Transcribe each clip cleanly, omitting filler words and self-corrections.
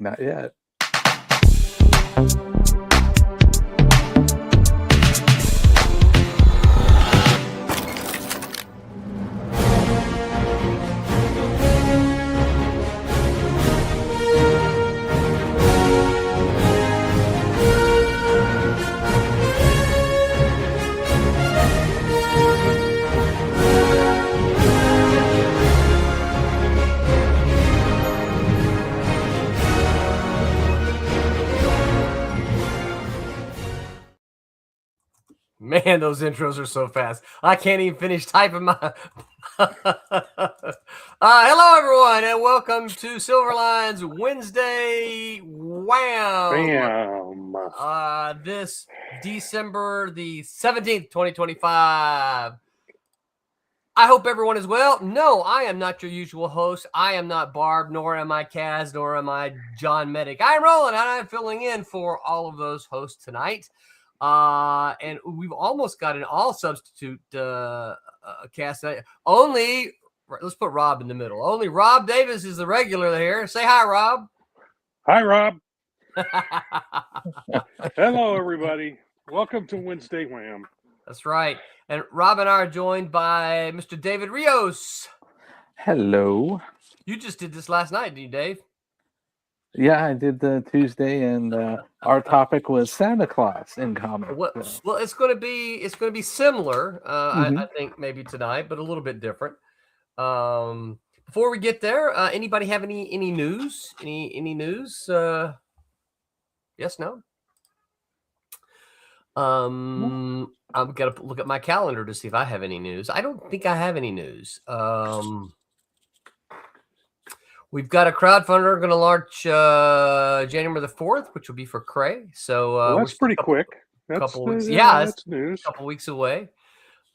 Not yet. Man, those intros are so fast. I can't even finish typing my. Hello, everyone, and welcome to Silverline's Wednesday Wham. Bam. This December the 17th, 2025. I hope everyone is well. No, I am not your usual host. I am not Barb, nor am I Kaz, nor am I John Medic. I'm Roland, and I'm filling in for all of those hosts tonight. And we've almost got an all substitute cast. Only, let's put Rob in the middle. Only Rob Davis is the regular here. Say hi, Rob. Hi, Rob. Hello, everybody. Welcome to Wednesday Wham. That's right. And Rob and I are joined by Mr. David Rios. Hello. You just did this last night, didn't you, Dave? Yeah, I did the Tuesday, and our topic was Santa Claus in comics. Well, it's going to be similar. I think maybe tonight, but a little bit different. Before we get there, anybody have any news? Any news? Yes, no. I've got to look at my calendar to see if I have any news. I don't think I have any news. We've got a crowdfunder going to launch January the 4th, which will be for Cray. So that's pretty quick. That's couple weeks. That's news. A couple weeks away.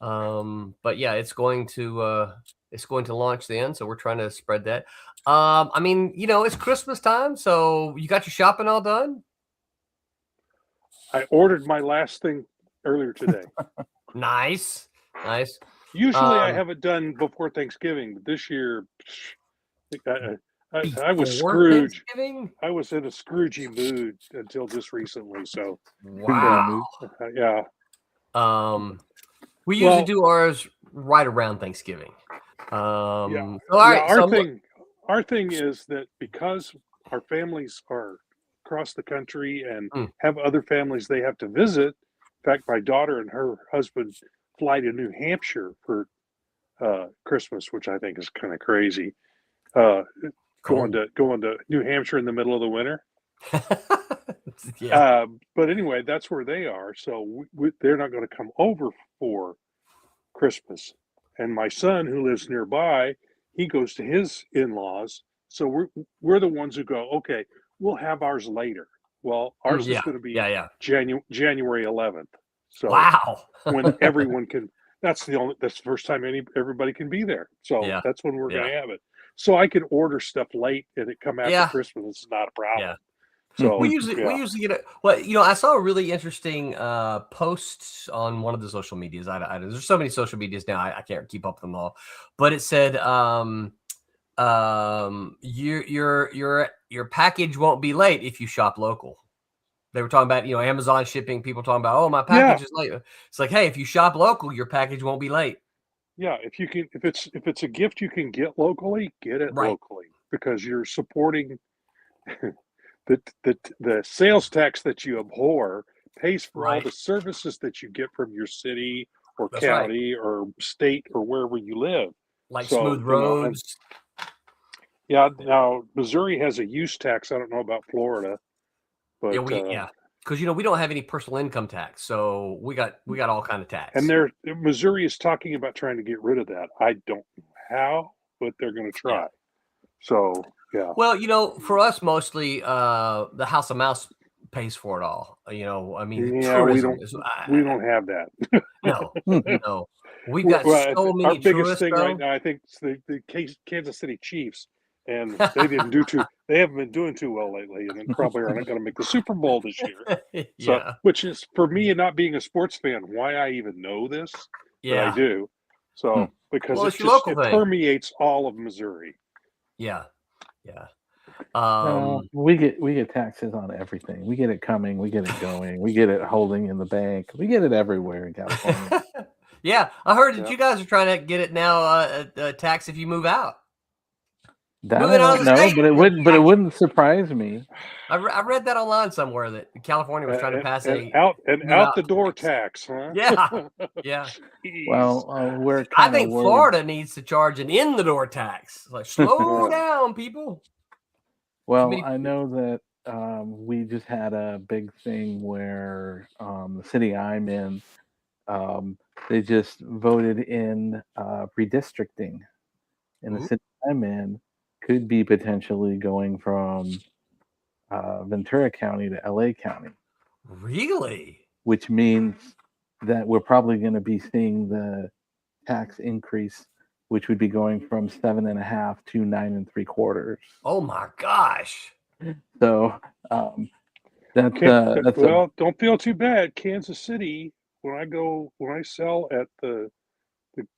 But yeah, it's going to launch then. So we're trying to spread that. I mean, it's Christmas time, so you got your shopping all done? I ordered my last thing earlier today. Nice. Usually I have it done before Thanksgiving, but this year I was Scrooge. I was in a Scroogey mood until just recently. So wow. Yeah. We usually do ours right around Thanksgiving. All right. Our thing is that because our families are across the country and have other families they have to visit. In fact, my daughter and her husband fly to New Hampshire for Christmas, which I think is kind of crazy. Going to New Hampshire in the middle of the winter. Yeah. But anyway, that's where they are. So they're not going to come over for Christmas. And my son, who lives nearby, he goes to his in-laws. So we're the ones who go, okay, we'll have ours later. Well, ours is going to be January 11th. So wow. when everyone can, that's the first time everybody can be there. So that's when we're going to have it. So I can order stuff late and it come after Christmas. It's not a problem. Yeah. So we usually get it. Well, I saw a really interesting post on one of the social medias. There's so many social medias now. I can't keep up with them all, but it said, your package won't be late if you shop local. They were talking about, Amazon shipping, people talking about, oh, my package is late. It's like, hey, if you shop local, your package won't be late. Yeah. If it's a gift you can get locally, get it locally, because you're supporting the sales tax that you abhor pays for all the services that you get from your city or county or state or wherever you live. Like smooth roads. Now Missouri has a use tax. I don't know about Florida, but because we don't have any personal income tax, so we got all kind of tax. And Missouri is talking about trying to get rid of that. I don't know how, but they're going to try. Yeah. So yeah. Well, for us mostly, the House of Mouse pays for it all. I mean, we don't have that. No. We've got so many. Our biggest thing right now, I think, is the Kansas City Chiefs, and they haven't been doing too well lately, and probably aren't going to make the Super Bowl this year. So, which is, for me, and not being a sports fan, why I even know this. But I do. So because it permeates all of Missouri. Yeah. We get taxes on everything. We get it coming. We get it going. We get it holding in the bank. We get it everywhere in California. Yeah, I heard that Yeah. you guys are trying to get it now tax if you move out. That Moving I out of don't the know, state, but it wouldn't. But it wouldn't surprise me. I read that online somewhere that California was trying to pass and a out move the door tax, huh? Yeah, yeah. Jeez. Well, we're I kind of think worried. Florida needs to charge an in the door tax. Like, slow down, people. Well, Committee- I know that we just had a big thing where the city I'm in, they just voted in redistricting, and the Ooh. city I'm in could be potentially going from Ventura County to LA County, Really? which means that we're probably going to be seeing the tax increase, which would be going from 7.5 to 9.75. Oh my gosh. So that's Well, don't feel too bad. Kansas City, when I sell at the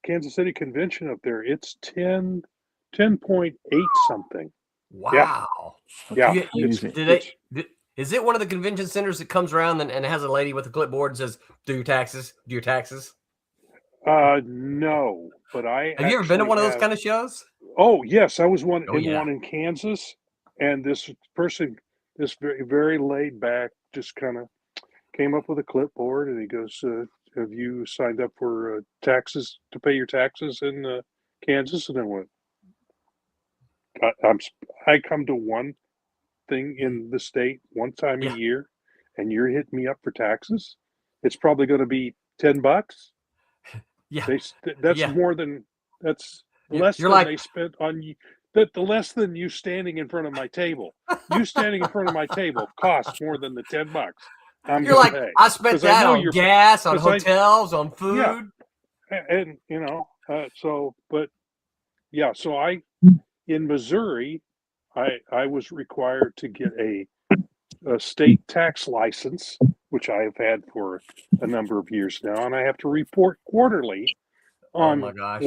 Kansas City convention up there, it's 10.8 something. Wow. Yeah. Is it one of the convention centers that comes around and has a lady with a clipboard and says, do your taxes? Do your taxes? No, but Have you ever been to one of those kind of shows? Oh, yes, I was one Oh, yeah. one in Kansas, and this person, this very, very laid back, just kind of came up with a clipboard, and he goes, "Have you signed up for taxes to pay your taxes in Kansas?" And I went, I come to one thing in the state one time Yeah. a year, and you're hitting me up for taxes. It's probably going to be $10. Yeah. That's Yeah. more than that's You're less than like- they spent on you. The less than you standing in front of my table. You standing in front of my table costs more than the $10. You're like, I spent 'Cause I that know on you're- gas, on 'cause I- hotels, on food. And so in Missouri, I was required to get a state tax license, which I have had for a number of years now, and I have to report quarterly Oh on my gosh.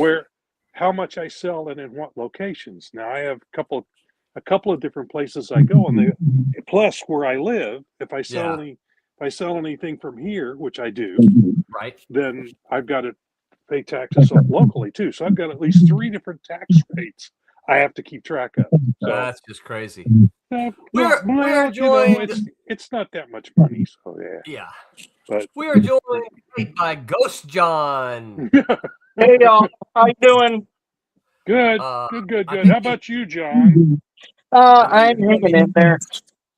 how much I sell and in what locations. Now I have a couple of different places I go, and plus where I live. If I sell anything from here, which I do, Right. then I've got to pay taxes locally too. So I've got at least 3 different tax rates I have to keep track of. So That's just crazy. well, joined- it's not that much money. So Yeah. But We are joined by Ghost John. Hey y'all, how you doing? good. I How about you, John? I'm hanging in there,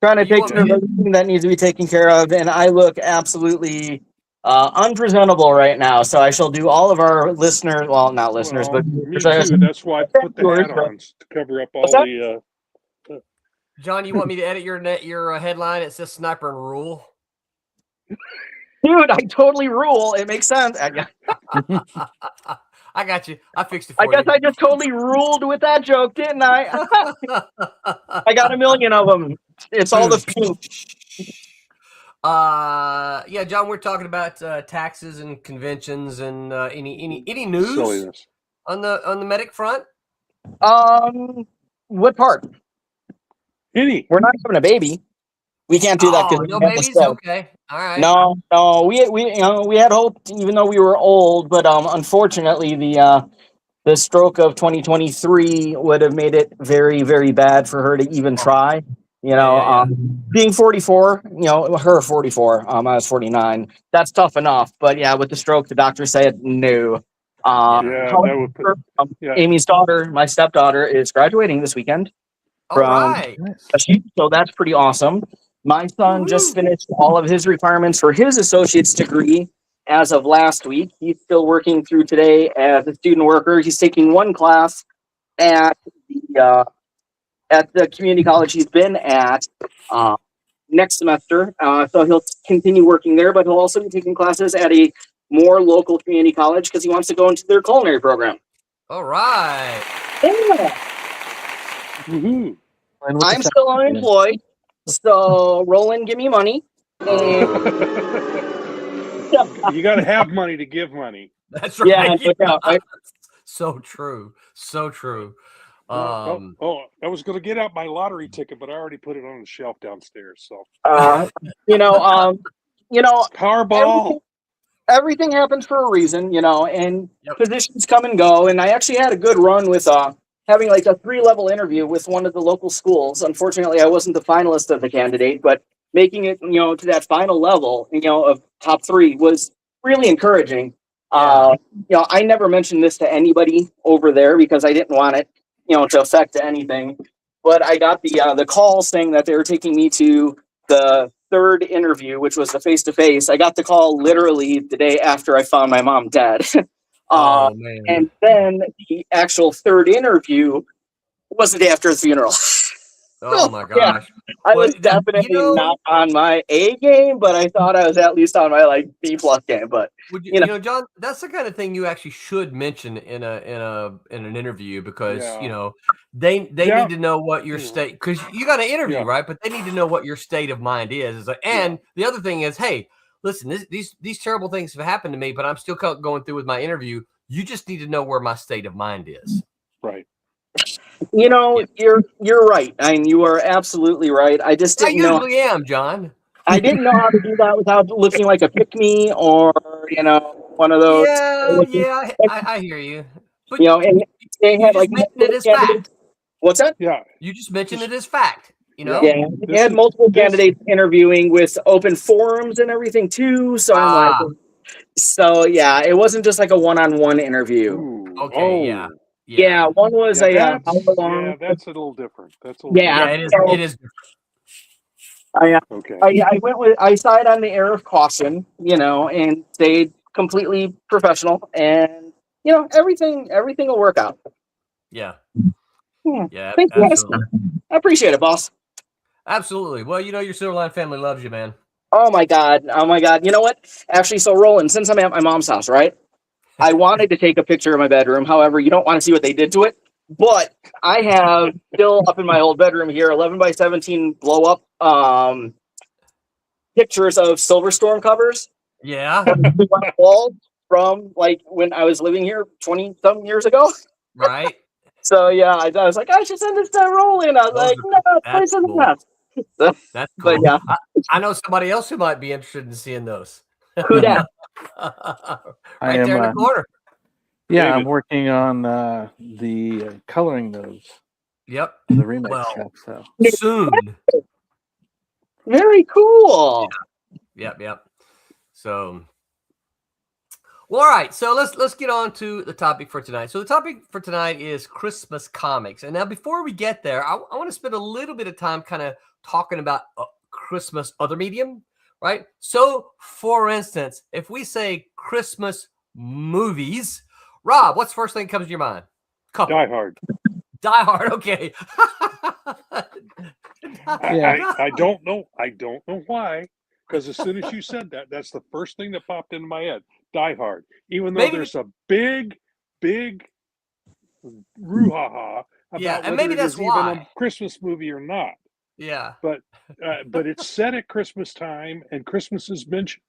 trying to You take want care of me to- everything that needs to be taken care of, and I look absolutely unpresentable right now. So I shall do all of our listeners, well, not listeners, Well, but me too. That's why I put the Yours, hat but- on to cover up all What's that? the. John, you want me to edit your headline? It says sniper and rule. dude, I totally rule. It makes sense. I got you. I fixed it for I guess you. I just totally ruled with that joke, didn't I? I got a million of them. It's all the pink. Yeah, John, we're talking about taxes and conventions and any news Silliness. on the medic front. What part? Any. We're not having a baby. We can't do that Oh, because no babies. Okay, all right. No, we had hoped, even though we were old, but unfortunately the stroke of 2023 would have made it very, very bad for her to even try. Yeah. Being 44, her 44, I was 49. That's tough enough, but yeah, with the stroke, the doctor said no. That would put. Yeah. Amy's daughter, my stepdaughter, is graduating this weekend. All right. So that's pretty awesome. My son just finished all of his requirements for his associate's degree as of last week. He's still working through today as a student worker. He's taking one class at the community college he's been at next semester. So he'll continue working there, but he'll also be taking classes at a more local community college because he wants to go into their culinary program. All right. Yeah. Woohoo. I'm still unemployed, so roll in, give me money. You got to have money to give money. That's right. Yeah, right. So true. So true. I was going to get out my lottery ticket, but I already put it on the shelf downstairs. So, you know, Powerball. everything happens for a reason, and Yep. positions come and go. And I actually had a good run with having like a 3-level interview with one of the local schools. Unfortunately, I wasn't the finalist of the candidate, but making it, to that final level, of top 3 was really encouraging. Yeah. I never mentioned this to anybody over there because I didn't want it, to affect anything. But I got the call saying that they were taking me to the 3rd interview, which was the face-to-face. I got the call literally the day after I found my mom dead. Oh man. And then the actual 3rd interview was the day after the funeral. Oh my Yeah. gosh. I Well, was definitely not on my A game, but I thought I was at least on my like B+ game. But Would you, John, that's the kind of thing you actually should mention in an interview because they need to know what your state, because you got an interview, right? But they need to know what your state of mind is. It's like, and the other thing is, hey, listen, these terrible things have happened to me, but I'm still going through with my interview. You just need to know where my state of mind is. Right. You're right. I mean, you are absolutely right. I just didn't know. I usually am, John. I didn't know how to do that without looking like a pick-me or one of those. Yeah, I hear you. But and they had like mentioned it as fact. What's that? Yeah. You just mentioned it as fact. Yeah, they had multiple candidates interviewing with open forums and everything too. So I'm like, it wasn't just like a one-on-one interview. Ooh, okay, yeah. One was that's a little different. It is different. Okay. I side on the air of caution, and stayed completely professional, and everything will work out. Yeah. Thank you. I appreciate it, boss. Absolutely. Well, your Silverline family loves you, man. Oh my god. You know what? Actually, so Roland, since I'm at my mom's house, right? I wanted to take a picture of my bedroom. However, you don't want to see what they did to it. But I have still up in my old bedroom here, 11x17 blow up pictures of Silver Storm covers. Yeah. Wall from like when I was living here 20-some years ago. Right. So I was like, I should send this to Roland. I was like, no, place in the mess. That's cool. But yeah, I know somebody else who might be interested in seeing those. Who that? Right there in the corner. Yeah, David. I'm working on the coloring those. Yep. The remake stuff. So soon. Very cool. Yep. So, well, all right. So let's get on to the topic for tonight. So the topic for tonight is Christmas comics. And now, before we get there, I want to spend a little bit of time kind of talking about Christmas other medium, right? So, for instance, if we say Christmas movies, Rob, what's the first thing that comes to your mind? Couple. Die Hard. Die Hard. Okay. I don't know. I don't know why. Because as soon as you said that, that's the first thing that popped into my head. Die Hard. Even though there's a big brouhaha about and whether maybe it that's is even why. a Christmas movie or not. Yeah. But it's set at Christmas time, and Christmas is mentioned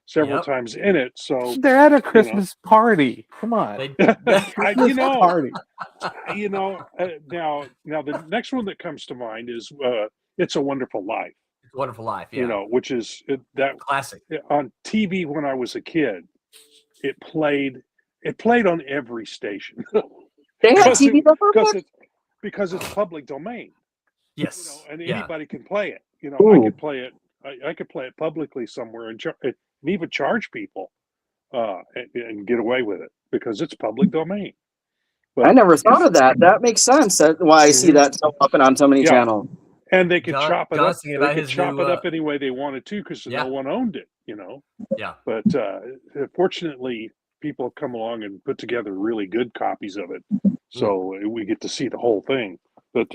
several times in it. So they're at a Christmas party. Come on. Party. Now Now the next one that comes to mind is It's a Wonderful Life. It's a Wonderful Life, yeah. Which is that classic on TV when I was a kid. It played on every station. They had TV because it's public domain. Yes, and anybody can play it. Ooh. I could play it. I could play it publicly somewhere and even charge people and get away with it because it's public domain. But I never thought of that. That makes sense. That's why I see that so often on so many channels. And they could chop it up. They could chop it up any way they wanted to because no one owned it. Yeah. But fortunately, people have come along and put together really good copies of it, so we get to see the whole thing. But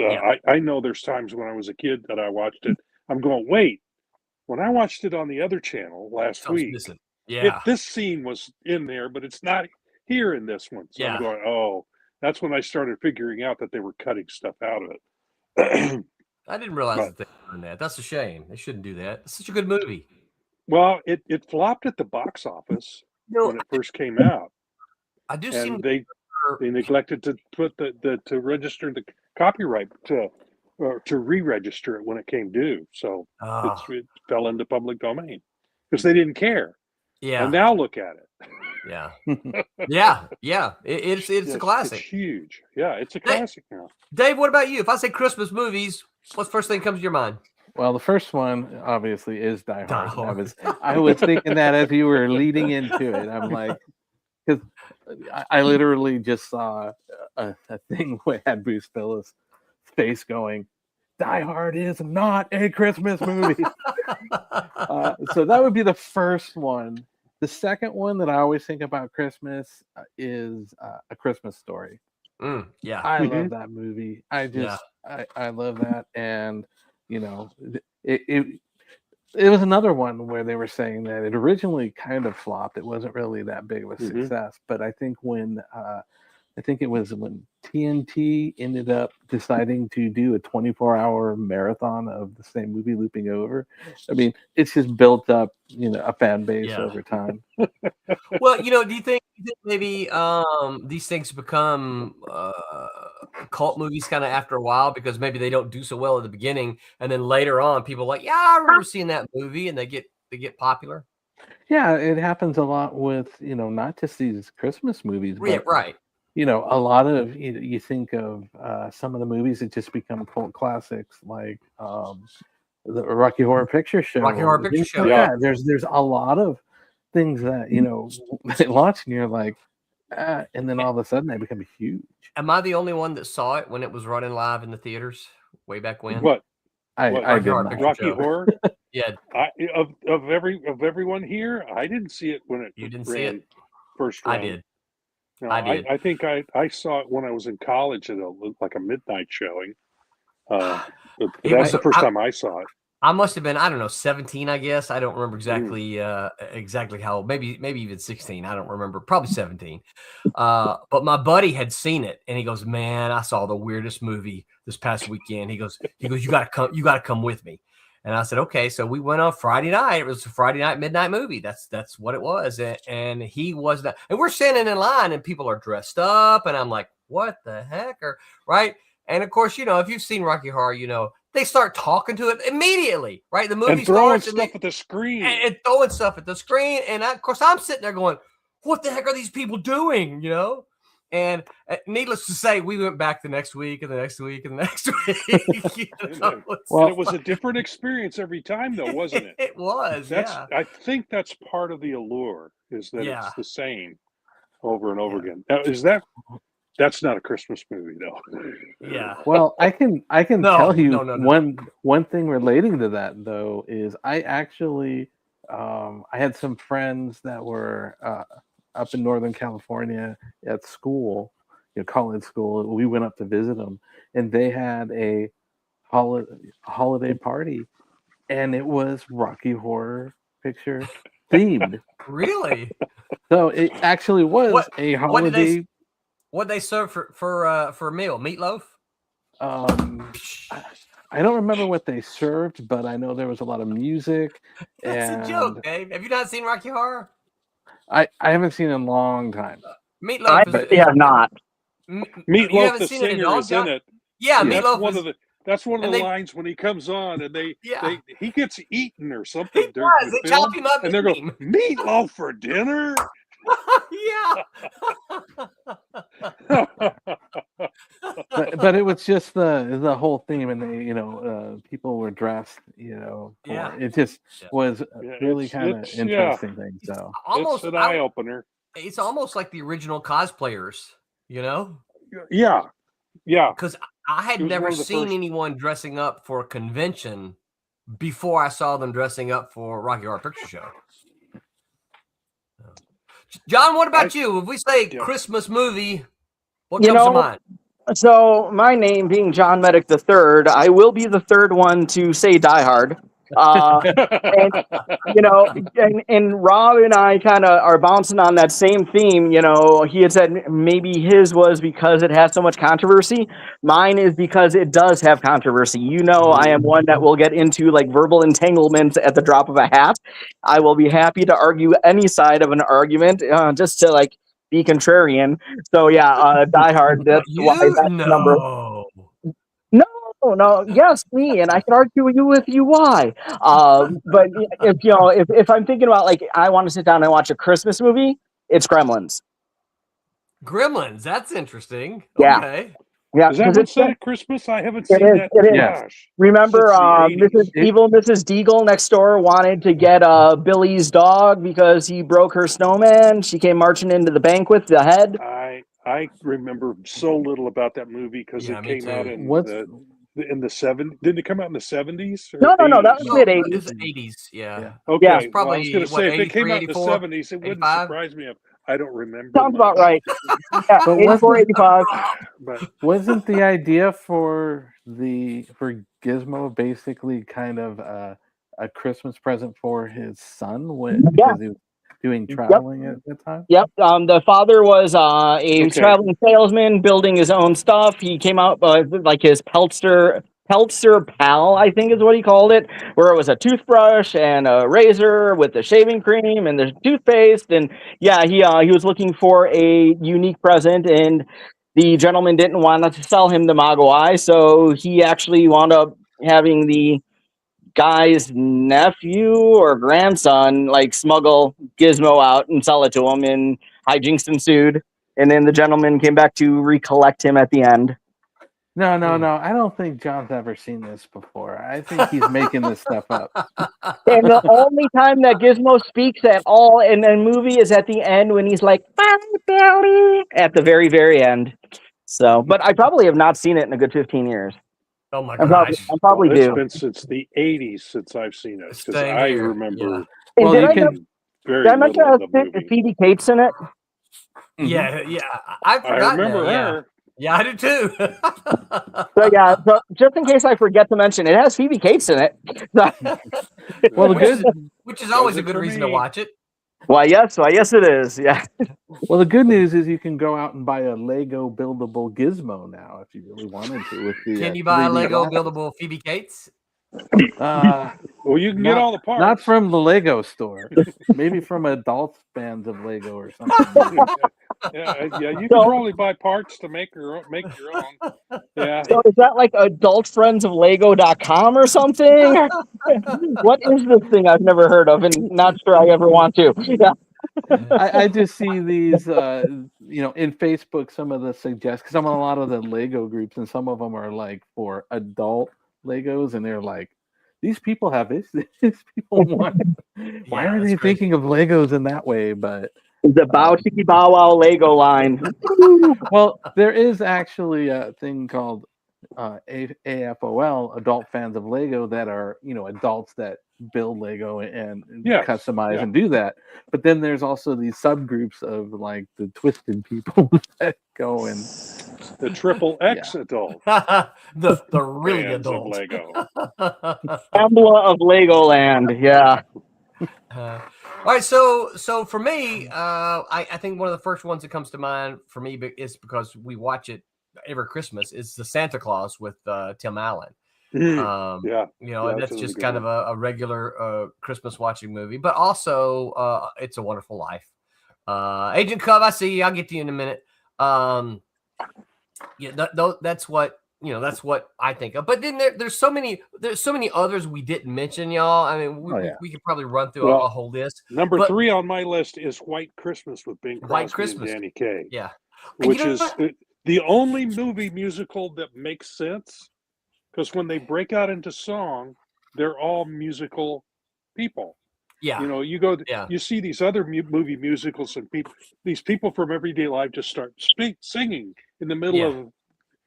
I know there's times when I was a kid that I watched it. I'm going, wait. When I watched it on the other channel last week, this scene was in there, but it's not here in this one. So I'm going, oh, that's when I started figuring out that they were cutting stuff out of it. I didn't realize that they were doing that. That's a shame. They shouldn't do that. It's such a good movie. Well, it flopped at the box office when it first came out. I do seem to They neglected to put to register the copyright or to re-register it when it came due. So it fell into public domain because they didn't care. Yeah. And now look at it. Yeah. Yeah. It's a classic. It's huge. Yeah, it's a classic now. Dave, what about you? If I say Christmas movies, what's the first thing that comes to your mind? Well, the first one obviously is Die Hard. I was thinking that as you were leading into it. I'm like, because I literally just saw a thing where had Bruce Willis' face going, Die Hard is not a Christmas movie. So that would be the first one. The second one that I always think about Christmas is A Christmas Story. Yeah, I love that movie. I love that, and it was another one where they were saying that it originally kind of flopped. It wasn't really that big of a success, but I think it was when TNT ended up deciding to do a 24-hour marathon of the same movie looping over. I mean, it's just built up, a fan base over time. Well, do you think maybe these things become cult movies kind of after a while because maybe they don't do so well at the beginning, and then later on people are like, yeah, I remember seeing that movie, and they get popular? Yeah, it happens a lot with not just these Christmas movies, but right. A lot of you think of some of the movies that just become cult classics, like the Rocky Horror Picture Show. Rocky Horror Picture Show. Yeah, there's a lot of things that they launch and you're like, and then all of a sudden they become huge. Am I the only one that saw it when it was running live in the theaters way back when? What? I did Rocky Horror. Yeah. Of everyone here, I didn't see it when it. You didn't see it first run. I did. No, I did. I think I saw it when I was in college at a midnight showing. That's the first time I saw it. I must have been, I don't know, 17, I guess. I don't remember exactly how old. Maybe even 16. I don't remember. Probably 17. But my buddy had seen it, and he goes, "Man, I saw the weirdest movie this past weekend." He goes, you gotta come with me. And I said, okay. So we went on Friday night. It was a Friday night midnight movie. That's what it was. And he was not. And we're standing in line, and people are dressed up, and I'm like, what the heck? Right? And of course, if you've seen Rocky Horror, they start talking to it immediately, right? The movie and throwing starts stuff at the screen. And throwing stuff at the screen. And of course, I'm sitting there going, what the heck are these people doing, And needless to say, we went back the next week and the next week and the next week. Well, it was a different experience every time, though, wasn't it? It was, I think that's part of the allure, is that it's the same over and over again. Now, that's not a Christmas movie, though. Yeah. Well, I can tell you one thing relating to that, though, is I actually I had some friends that were up in Northern California at school, college school. We went up to visit them, and they had a holiday party, and it was Rocky Horror Picture themed. Really? So it actually was a holiday. What they serve for a meal? Meatloaf? I don't remember what they served, but I know there was a lot of music. That's a joke, Dave. Have you not seen Rocky Horror? I haven't seen it in a long time. Meatloaf not. Meatloaf, the singer, is in it. Yeah, Meatloaf. That's one of the lines when he comes on, and he gets eaten or something. He does. They chop him up, and they're going, "Meatloaf for dinner." but it was just the whole theme, and they people were dressed it just was really kind of interesting thing. So it's an eye opener. It's almost like the original cosplayers, Yeah because I had never seen anyone dressing up for a convention before I saw them dressing up for Rocky Horror Picture Show. John, what about you? If we say Christmas movie, what comes to mind? So my name being John Medic III, I will be the third one to say Die Hard. And Rob and I kind of are bouncing on that same theme. He had said maybe his was because it has so much controversy. Mine is because it does have controversy. I am one that will get into like verbal entanglements at the drop of a hat. I will be happy to argue any side of an argument, just to be contrarian. So yeah, Die Hard. That's why that's number. No, yes, me, and I can argue with you why. But if I'm thinking about like I want to sit down and watch a Christmas movie, it's Gremlins. Gremlins, that's interesting. Yeah. Okay. Yeah, Is that what's set at Christmas? I haven't seen that. It is. Gosh. Remember, Since the 80s. Mrs. Deagle next door wanted to get Billy's dog because he broke her snowman. She came marching into the bank with the head. I remember so little about that movie because it came out in the 70s. Didn't it come out in the 70s? No, that was mid 80s. It was 80s, yeah. Okay, yeah, probably. I was going to say if it came out in the 70s, it wouldn't surprise me if I don't remember. Sounds about right. Yeah, But 84, 85. But wasn't the idea for Gizmo basically kind of a Christmas present for his son because he was doing traveling at the time? Yep. The father was a traveling salesman building his own stuff. He came out like his Peltzer pal, I think is what he called it, where it was a toothbrush and a razor with the shaving cream and the toothpaste. And yeah, he was looking for a unique present, and the gentleman didn't want to sell him the Mogwai, so he actually wound up having the guy's nephew or grandson like smuggle Gizmo out and sell it to him, and hijinks ensued. And then the gentleman came back to recollect him at the end. No. I don't think John's ever seen this before. I think he's making this stuff up. And the only time that Gizmo speaks at all in a movie is at the end when he's like, "Bye, Billy," at the very, very end. So, but I probably have not seen it in a good 15 years. Oh my gosh! I probably it's do. been since the 80s since I've seen it because Same I here. remember. And Well, did you I can. did I mention Phoebe Cates in it? Yeah, I forgot. remember her. Yeah, I do too. So just in case I forget to mention, it has Phoebe Cates in it. Well, which is always a good reason to watch it. Why, yes, it is. Yeah. Well, the good news is you can go out and buy a Lego buildable Gizmo now if you really wanted to. With the Can you buy a 3D Lego glasses. buildable Phoebe Cates? Well, you can get all the parts. Not from the Lego store. Maybe from adult fans of Lego or something. yeah, you can probably buy parts to make your own. Yeah. So is that like adultfriendsoflego.com or something? What is this thing I've never heard of and not sure I ever want to? Yeah. I just see these, in Facebook, some of the suggests, because I'm on a lot of the Lego groups, and some of them are like for adult Legos, and they're like, these people have this. These people want. Why are they thinking of Legos in that way? But the Bow Chickie Bow Wow Lego line. Well, there is actually a thing called AFOL, Adult Fans of Lego, that are adults that build Lego and customize and do that. But then there's also these subgroups of like the twisted people that go and the triple X adult, the really adult of Lego, Emblem of Legoland. Yeah. All right, so for me, I think one of the first ones that comes to mind for me is because we watch it every Christmas is the Santa Claus with Tim Allen. That's just kind of a regular Christmas watching movie, but also It's a Wonderful Life. Agent Cub, I see you. I'll get to you in a minute. That's what I think of. But then there's so many others we didn't mention, y'all. I mean, we could probably run through a whole list. Number 3 on my list is White Christmas with Bing Crosby and Danny Kaye. Yeah, which is the only movie musical that makes sense, because when they break out into song, they're all musical people. Yeah, you go, you see these other movie musicals, and these people from everyday life just start singing in the middle of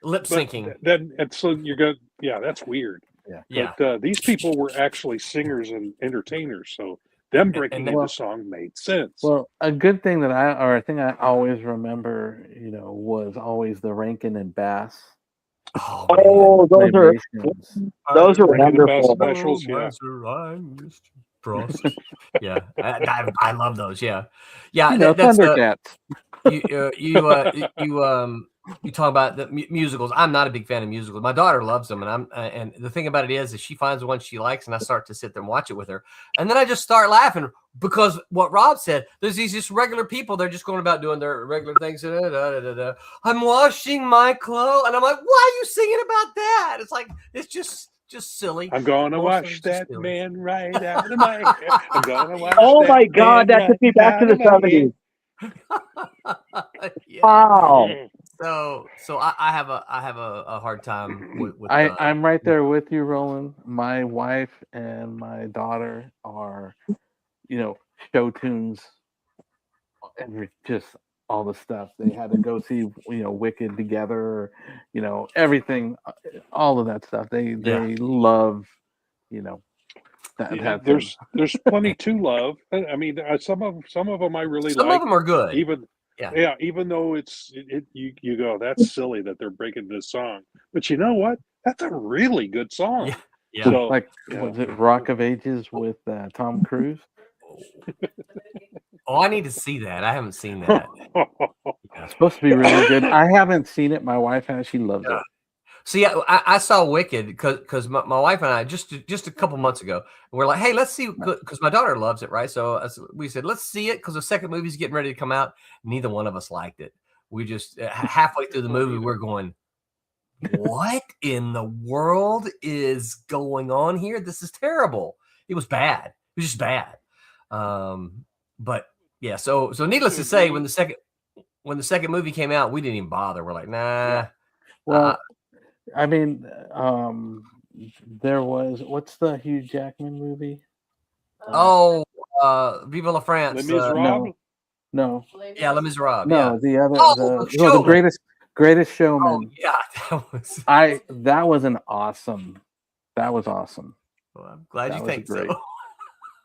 lip syncing. And so you go, that's weird. Yeah. But these people were actually singers and entertainers, so them breaking into song made sense. Well, a good thing a thing I always remember, was always the Rankin and Bass. Oh, those are wonderful. Specials, yeah, I love those. Yeah. That's Thundercats. you talk about the musicals. I'm not a big fan of musicals. My daughter loves them, and and the thing about it is she finds the one she likes, and I start to sit there and watch it with her, and then I just start laughing because what Rob said. There's these just regular people. They're just going about doing their regular things. I'm washing my clothes, and I'm like, why are you singing about that? It's like it's just silly. I'm going to Most of wash it's just that silly. man right out of my hair. I'm going to wash Oh that my God, man that took me right back to out the of my hair. 70s. Yeah. Wow. So I have a hard time with I'm right there with you, Roland. My wife and my daughter are, show tunes, just all the stuff. They had to go see, Wicked together, everything, all of that stuff. They love, that Yeah, thing. there's plenty to love. I mean, some of them I really some like. of them are good. Even though you go, that's silly that they're breaking this song, but you know what? That's a really good song. Yeah. So, Like, was it Rock of Ages with Tom Cruise? Oh, I need to see that. I haven't seen that. It's supposed to be really good. I haven't seen it. My wife has. She loves it. See, I saw Wicked because my wife and I just a couple months ago, we're like, hey, let's see, because my daughter loves it, right? So we said, let's see it because the second movie's getting ready to come out. Neither one of us liked it. We just halfway through the movie, we're going, what in the world is going on here? This is terrible. It was bad. It was just bad. But yeah, so needless to say, when the second movie came out, we didn't even bother. We're like, nah. Yeah. Well, I mean, there was, what's the Hugh Jackman movie? Viva la France. Les Miserables? No. Yeah, Les Miserables. No, Yeah. the other, The the Showman. greatest showman. Oh, yeah, That was awesome. That was awesome. Well, I'm glad That you was think great. so.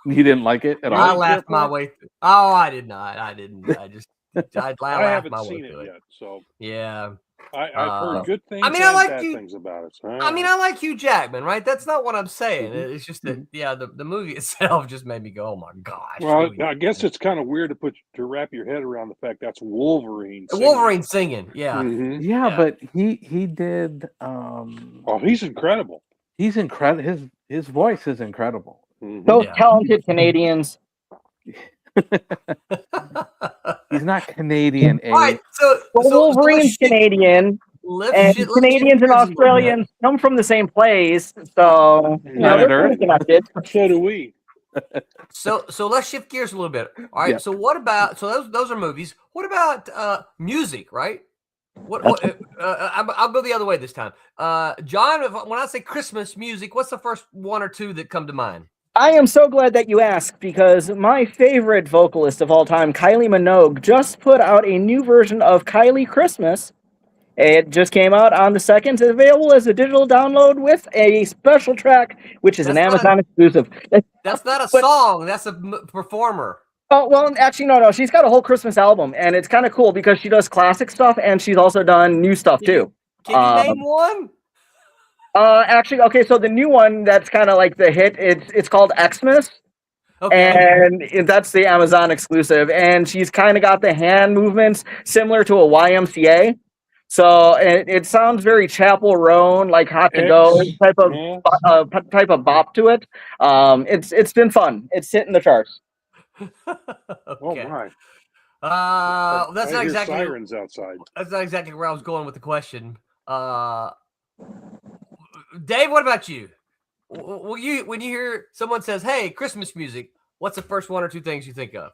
You didn't like it at I all? laughed my way through. Oh, I did not. I didn't. I I laughed my haven't way seen it through it. yet, so Yeah. I've heard good things I mean, I and like bad you. things about it. So, I mean, I like Hugh Jackman, right? That's not what I'm saying. Mhm. It's just that, the movie itself just made me go, "Oh my gosh!" well, I guess it's kind of weird to wrap your head around the fact that's Wolverine. Wolverine singing, yeah. Mhm. Yeah, but he did. Oh, he's incredible. He's incredible. His voice is incredible. Mhm. Those Yeah. talented Canadians. He's not Canadian, All right, so Wolverine's Canadian, and Canadians and Australians come from the same place, so Planet they're Earth. connected. So do we. So let's shift gears a little bit. All right. Yeah. So what about those are movies? What about music? Right. I'll go the other way this time. John, when I say Christmas music, what's the first one or two that come to mind? I am so glad that you asked, because my favorite vocalist of all time, Kylie Minogue, just put out a new version of Kylie Christmas. It just came out on the 2nd. It's available as a digital download with a special track, which is an Amazon exclusive. That's not a song. That's a performer. Oh, well, actually, no. She's got a whole Christmas album, and it's kind of cool because she does classic stuff, and she's also done new stuff, too. Can you name one? Actually, okay, so the new one that's kind of like the hit, it's called Xmas. Okay. And that's the Amazon exclusive, and she's kind of got the hand movements similar to a YMCA. So it sounds very Chapel Roan, like Hot to Go type of bop to it. It's been fun. It's hitting the charts. Okay. Oh my! That's not exactly sirens outside. That's not exactly where I was going with the question. Dave, what about you? When you hear someone says, "Hey, Christmas music," what's the first one or two things you think of?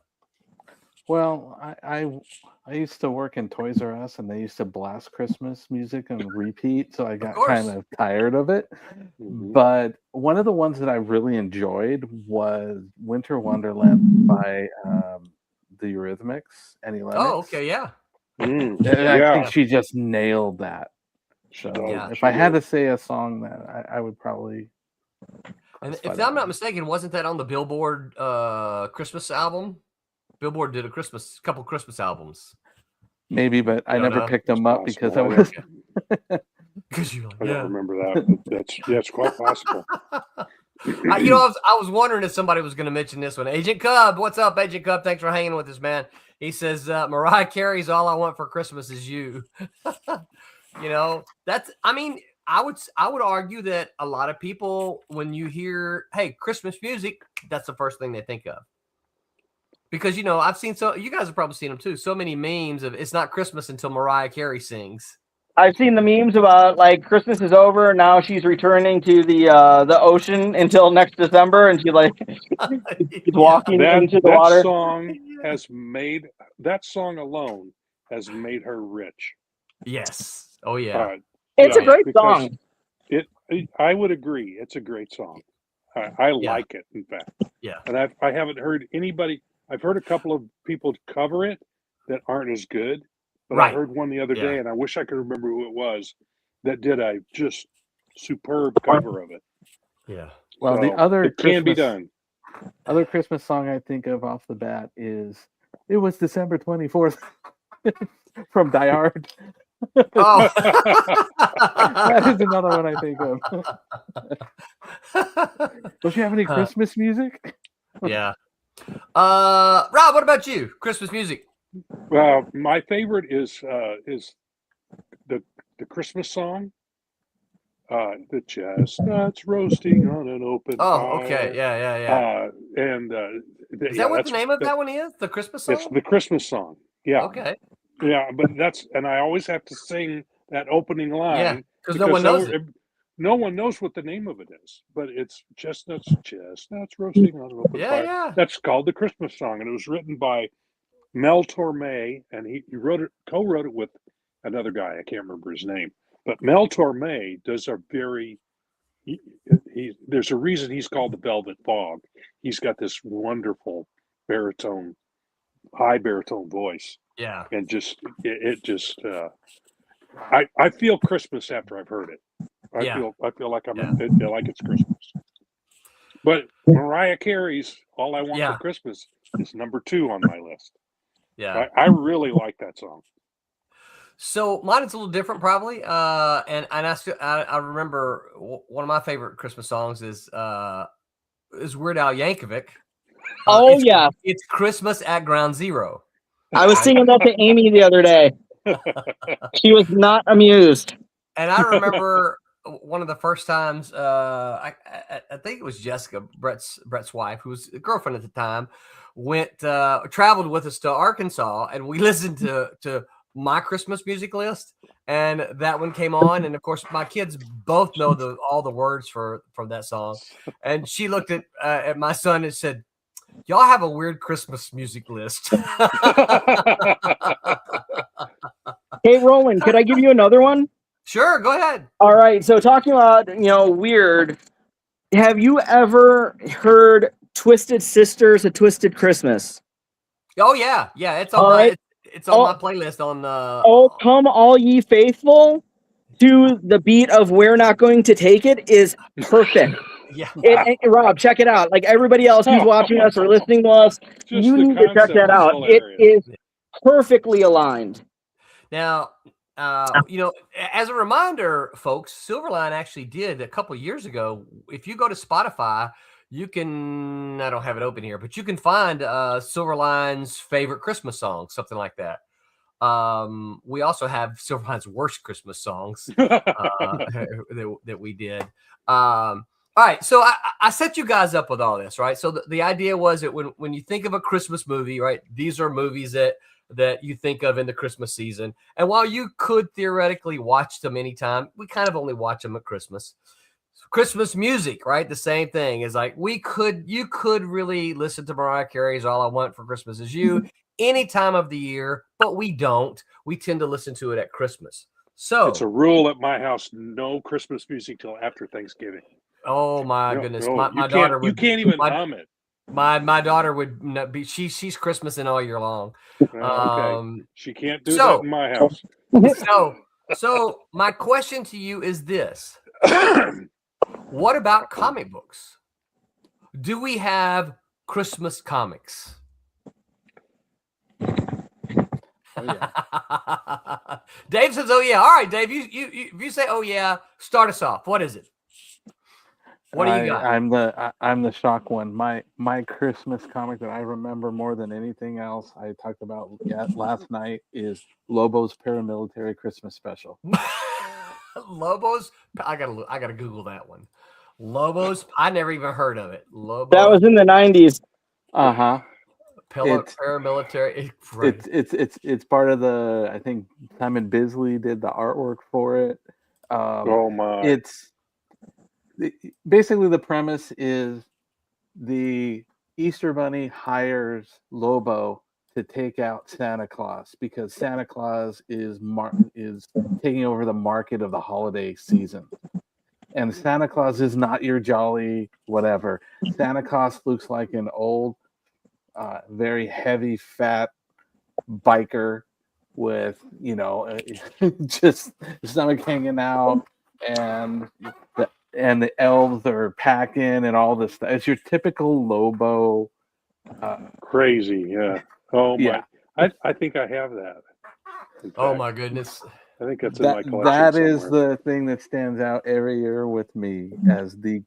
Well, I used to work in Toys R Us, and they used to blast Christmas music on repeat, so I got kind of tired of it. Mm-hmm. But one of the ones that I really enjoyed was Winter Wonderland by the Eurythmics, Annie Lennox. Oh, okay, yeah. And I think she just nailed that. So if I had to say a song that I would probably. And if I'm not mistaken, wasn't that on the Billboard Christmas album? Billboard did a couple Christmas albums. Maybe, but I never picked them up because I was. I don't remember that. But that's quite possible. I was wondering if somebody was going to mention this one. Agent Cub, what's up, Agent Cub? Thanks for hanging with us, man. He says, Mariah Carey's All I Want for Christmas Is You. I would argue that a lot of people, when you hear, hey, Christmas music, that's the first thing they think of. Because, I've seen you guys have probably seen them too. So many memes of it's not Christmas until Mariah Carey sings. I've seen the memes about like Christmas is over, now she's returning to the ocean until next December, and she's walking into the water. That song alone has made her rich. Yes. Oh yeah. It's a great song. I would agree. It's a great song. I like it, in fact. Yeah. And I haven't heard anybody. I've heard a couple of people cover it that aren't as good. But I heard one the other day, and I wish I could remember who it was that did a just superb cover of it. Yeah. Well, So the other it can be done. Other Christmas song I think of off the bat is "It Was December 24th" from Die Hard. Oh, that is another one I think of. Don't you have any Christmas music? Yeah. Rob, what about you? Christmas music? Well, my favorite is the Christmas song. The chestnuts roasting on an open fire. Oh, okay. Yeah. Is that what the name of that one is? The Christmas song? It's the Christmas song. Yeah. Okay. Yeah, but and I always have to sing that opening line. Yeah, because no one knows it. No one knows what the name of it is, but it's chestnuts roasting on an open fire. Yeah. That's called the Christmas song, and it was written by Mel Torme, and he co-wrote it with another guy. I can't remember his name, but Mel Torme does a very. There's a reason he's called the Velvet Fog. He's got this wonderful high baritone voice. Yeah, and I feel Christmas after I've heard it. I feel like like it's Christmas. But Mariah Carey's "All I Want for Christmas" is number 2 on my list. Yeah, I really like that song. So mine is a little different, probably. And I remember one of my favorite Christmas songs is Weird Al Yankovic. It's Christmas at Ground Zero. I was singing that to Amy the other day. She was not amused. And I remember one of the first times, I think it was Jessica, Brett's wife, who was a girlfriend at the time, traveled with us to Arkansas, and we listened to my Christmas music list, and that one came on, and of course my kids both know all the words from that song, and she looked at my son and said, "Y'all have a weird Christmas music list." Hey, Roland, could I give you another one? Sure, go ahead. All right. So talking about, weird, have you ever heard Twisted Sisters, A Twisted Christmas? Oh, yeah. Yeah, it's on it's on my playlist on Come All Ye Faithful to the beat of We're Not Going to Take It is perfect. Yeah. Rob, check it out. Like everybody else who's watching us or listening to us, you need to check that out. It is perfectly aligned. Now, as a reminder, folks, Silverline actually did a couple of years ago. If you go to Spotify, you can, I don't have it open here, but you can find Silverline's favorite Christmas song, something like that. We also have Silverline's worst Christmas songs that we did. All right, so I set you guys up with all this, right? So the idea was that when you think of a Christmas movie, right, these are movies that you think of in the Christmas season. And while you could theoretically watch them anytime, we kind of only watch them at Christmas. Christmas music, right? The same thing is like you could really listen to Mariah Carey's "All I Want for Christmas Is You" any time of the year, but we don't. We tend to listen to it at Christmas. So it's a rule at my house: no Christmas music till after Thanksgiving. Oh my goodness! No, my daughter would. You can't even hum it. My daughter would not be. She's Christmasing all year long. Okay. She can't do that in my house. So my question to you is this: what about comic books? Do we have Christmas comics? Oh, yeah. Dave says, "Oh yeah." All right, Dave. You if you say, "Oh yeah," start us off. What is it? What do you got? I'm the shock one. My Christmas comic that I remember more than anything else I talked about last night is Lobo's Paramilitary Christmas Special. Lobos. I gotta Google that one. Lobos. I never even heard of it. Lobos. That was in the 90s. Uh-huh. Paramilitary. Right. It's part of the, I think Simon Bisley did the artwork for it. Oh my! It's basically the premise is the Easter Bunny hires Lobo to take out Santa Claus because Santa Claus is taking over the market of the holiday season. And Santa Claus is not your jolly whatever. Santa Claus looks like an old, very heavy, fat biker with, just stomach hanging out, and the elves are packing and all this stuff. It's your typical Lobo. Crazy, yeah. Oh my! Yeah. I think I have that. Oh my goodness! I think that's in my collection. That is somewhere. the thing that stands out every year with me as the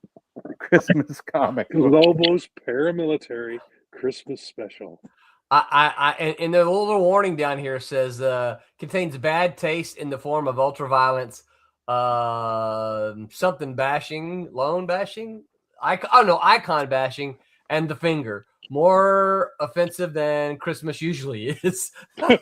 Christmas comic. Lobo's Paramilitary Christmas Special. And the little warning down here says contains bad taste in the form of ultraviolence, something bashing, loan bashing, icon bashing, and the finger. More offensive than Christmas usually is. But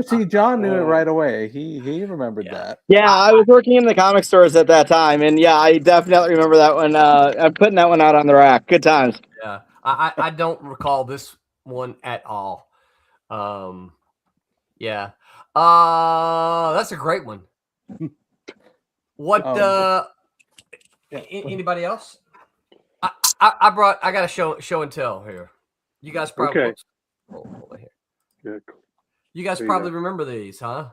see, John knew it right away. He remembered that. Yeah, I was working in the comic stores at that time, and yeah, I definitely remember that one. I'm putting that one out on the rack. Good times. Yeah, I don't recall this one at all. Yeah, that's a great one. What? Anybody else? I got a show and tell here. You guys probably Okay. over here. Yeah, cool. You guys probably remember these, huh?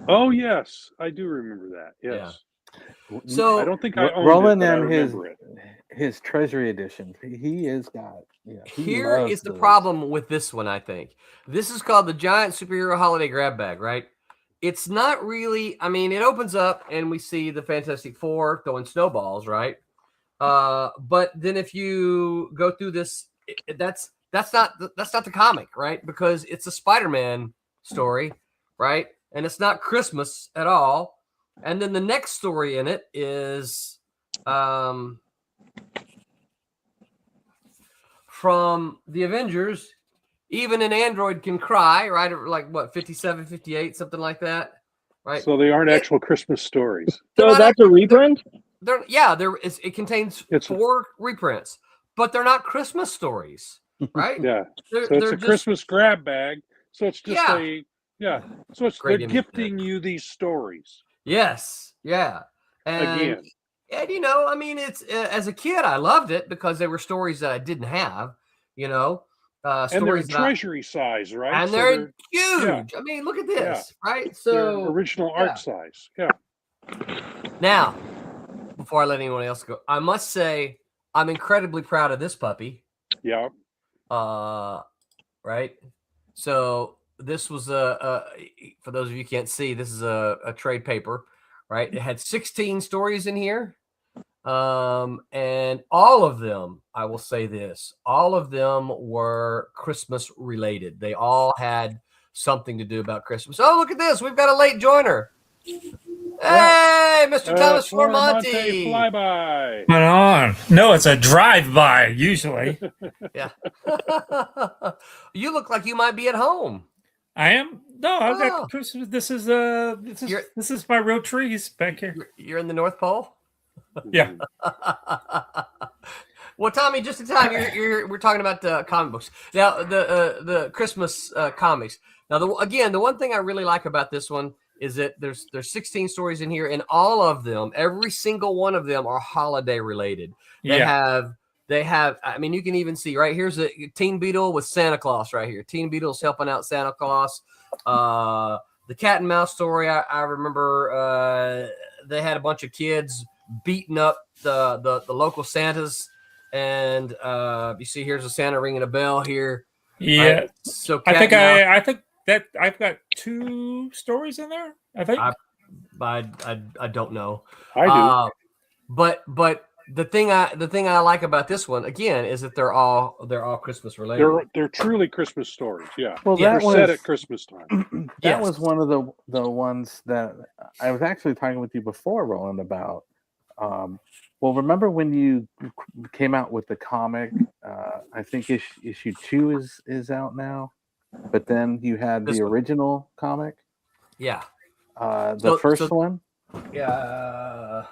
Oh yes, I do remember that. Yes. Yeah. So I don't think I owned Roland it, but I and remember it. his treasury edition. He is got. Yeah, here is the problem with this one. I think this is called the Giant Superhero Holiday Grab Bag, right? It's not really. I mean, it opens up and we see the Fantastic Four throwing snowballs, right? But then if you go through this, that's not the comic, right? Because it's a Spider-Man story, right? And it's not Christmas at all. And then the next story in it is from the Avengers. Even an android can cry, right? Like what, 57, 58, something like that, right? So they aren't actual Christmas stories. So that's a reprint? It contains 4 reprints, but they're not Christmas stories, right? Yeah. They're So it's a just Christmas grab bag. So it's just So it's Great they're image gifting you these stories. Yes, yeah, and Again. and I mean, it's as a kid, I loved it because they were stories that I didn't have, And they're stories treasury size, right? and So they're huge. yeah. I mean, look at this, right? they're So original art size. Yeah. now, before I let anyone else go, I must say I'm incredibly proud of this puppy. Yeah. Right. So this was for those of you who can't see, this is a trade paper, right? It had 16 stories in here. And all of them, I will say this, all of them were Christmas related. They all had something to do about Christmas. Oh, look at this. We've got a late joiner. Hey, Mr. Thomas Formonte. Flyby. Went on. No, it's a drive-by usually. Yeah. You look like you might be at home. I am. No, I've Oh. got Christmas. This is my real trees back here. You're in the North Pole? Yeah. Well, Tommy, just in time, we're talking about comic books. Now, the Christmas comics. Now, the one thing I really like about this one is that there's 16 stories in here, and all of them, every single one of them, are holiday related. They have. I mean, you can even see right here's a Teen Beetle with Santa Claus right here. Teen Beetle's helping out Santa Claus. The cat and mouse story. I remember they had a bunch of kids beating up the local Santas, and you see here's a Santa ringing a bell here. Yeah. Right? So I think that I've got 2 stories in there. I think. I don't know. I do. But the thing I like about this one again is that they're all Christmas related. They're truly Christmas stories. Yeah. Well, Yeah. that They're was set at Christmas time. that Yes. was one of the ones that I was actually talking with you before, Roland, about. Well, remember when you came out with the comic? I think issue 2 is out now, but then you had This the one. original comic, Yeah. the first one. Yeah.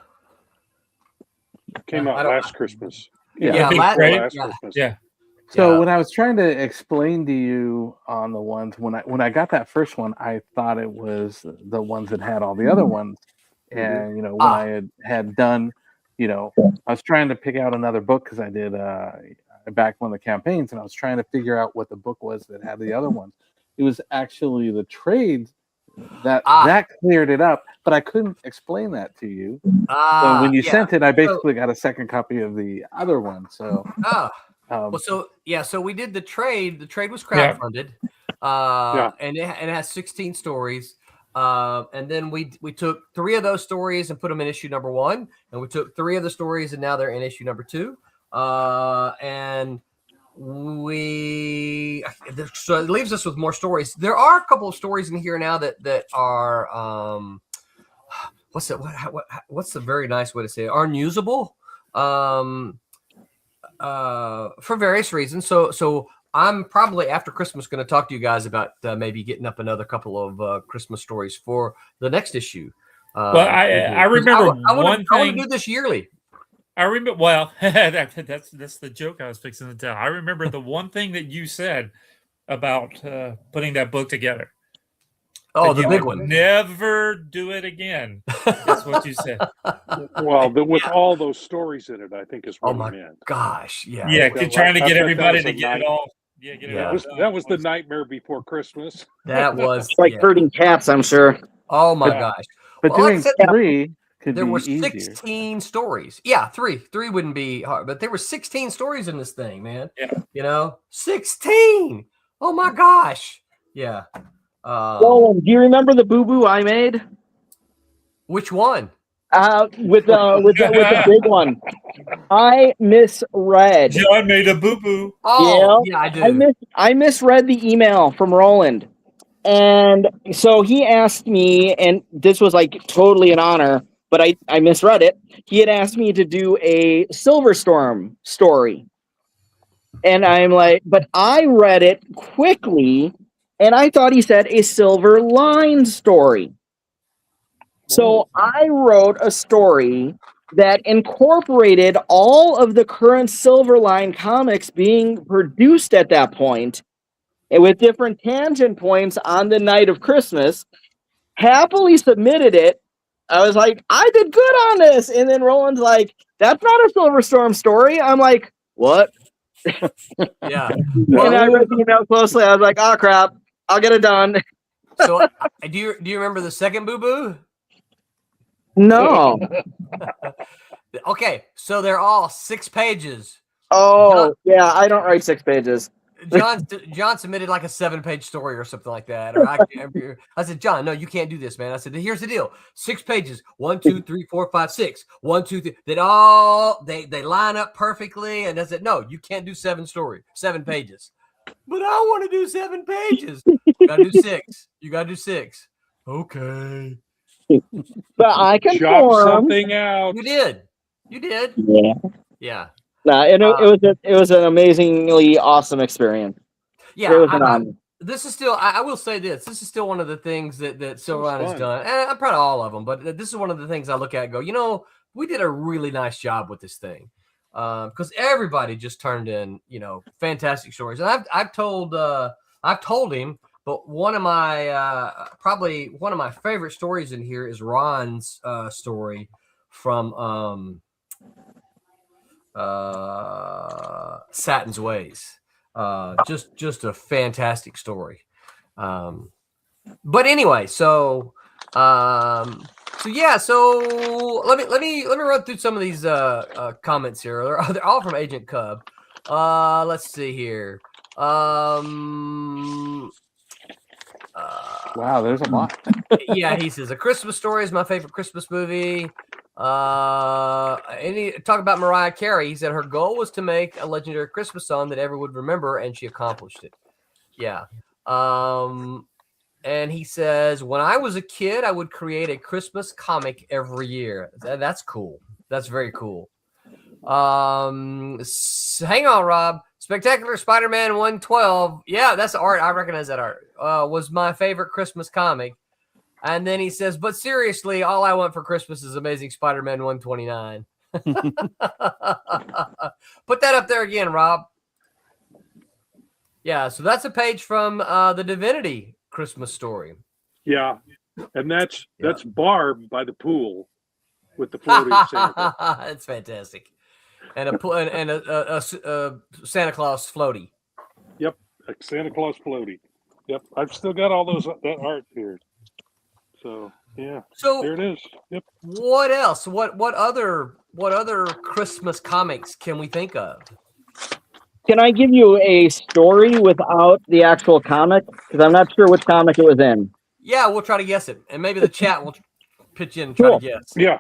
Came I out don't- last Christmas. Yeah, big last- trade. last yeah. Christmas. Yeah. So Yeah. when I was trying to explain to you on the ones when I got that first one, I thought it was the ones that had all the other ones, and when I had done, I was trying to pick out another book because I did back one of the campaigns, and I was trying to figure out what the book was that had the other ones. It was actually the trade that cleared it up, but I couldn't explain that to you. So when you sent it, I basically got a second copy of the other one. So. Well, so we did the trade. The trade was crowdfunded, and it has 16 stories. And then we took 3 of those stories and put them in issue number 1, and we took 3 of the stories and now they're in issue number 2. And so it leaves us with more stories. There are a couple of stories in here now that are what's the very nice way to say it? Are unusable. For various reasons. So I'm probably after Christmas going to talk to you guys about maybe getting up another couple of Christmas stories for the next issue. Well, I remember I one want to thing. do this yearly. I remember. Well, that's the joke I was fixing to tell. I remember the one thing that you said about putting that book together. Oh, that the you big would one. Never do it again. That's what you said. Well, with all those stories in it, I think is what Oh he my meant. gosh! Yeah. Yeah, trying to get everybody to a get it all. Yeah, get it all done. That was the nightmare before Christmas. That was It's like herding cats, I'm sure. Oh my gosh! But Well, like doing I said, 3 could there be were easier. 16 stories. Yeah, three wouldn't be hard, but there were 16 stories in this thing, man. Yeah. 16. Oh my gosh! Yeah. Roland, do you remember the boo-boo I made? Which one? With the big one. I misread. John made a boo-boo. Oh, yeah, I do. I misread the email from Roland. And so he asked me, and this was like totally an honor, but I misread it. He had asked me to do a Silverstorm story. And I'm like, but I read it quickly, and I thought he said a Silverline story. So I wrote a story that incorporated all of the current Silverline comics being produced at that point, and with different tangent points on the night of Christmas. Happily submitted it. I was like, I did good on this. And then Roland's like, that's not a Silverstorm story. I'm like, what? Yeah. And I read the email closely. I was like, oh crap, I'll get it done. So do you remember the second boo-boo? No. Okay, so they're all 6 pages. Oh, yeah, I don't write 6 pages. John submitted like a 7-page story or something like that. Or I said, John, no, you can't do this, man. I said, here's the deal: 6 pages, 1, 2, 3, 4, 5, 6, 1, 2, 3. They line up perfectly. And I said, no, you can't do 7 pages. But I want to do 7 pages. You gotta do 6. You gotta do 6. Okay. But I can chop something out. You did. Yeah. Yeah. No, it was an amazingly awesome experience. Yeah. It was an honor. This is still, I will say this. This is still one of the things that Silverline has done. And I'm proud of all of them, but this is one of the things I look at and go, we did a really nice job with this thing. Because everybody just turned in, fantastic stories. And I've told him, but one of my probably one of my favorite stories in here is Ron's story from Satin's Ways. Just a fantastic story. But anyway, so let me run through some of these comments here. They're all from Agent Cub. Let's see here. Wow, there's a lot. Yeah, he says A Christmas Story is my favorite Christmas movie. Talk about Mariah Carey. He said her goal was to make a legendary Christmas song that everyone would remember, and she accomplished it. Yeah. And he says, when I was a kid, I would create a Christmas comic every year. That's cool. That's very cool. Hang on, Rob. Spectacular Spider-Man 112. Yeah, that's art. I recognize that art. Was my favorite Christmas comic. And then he says, but seriously, all I want for Christmas is Amazing Spider-Man 129. Put that up there again, Rob. Yeah, so that's a page from the Divinity Christmas story. Yeah, and that's Barb by the pool with the floating Santa. That's fantastic. And a Santa Claus floaty. Yep, a Santa Claus floaty. Yep, I've still got all that art here. So yeah, so there it is. Yep. What else? What other Christmas comics can we think of? Can I give you a story without the actual comic? Because I'm not sure which comic it was in. Yeah, we'll try to guess it, and maybe the chat will pitch in and try to guess. Yeah.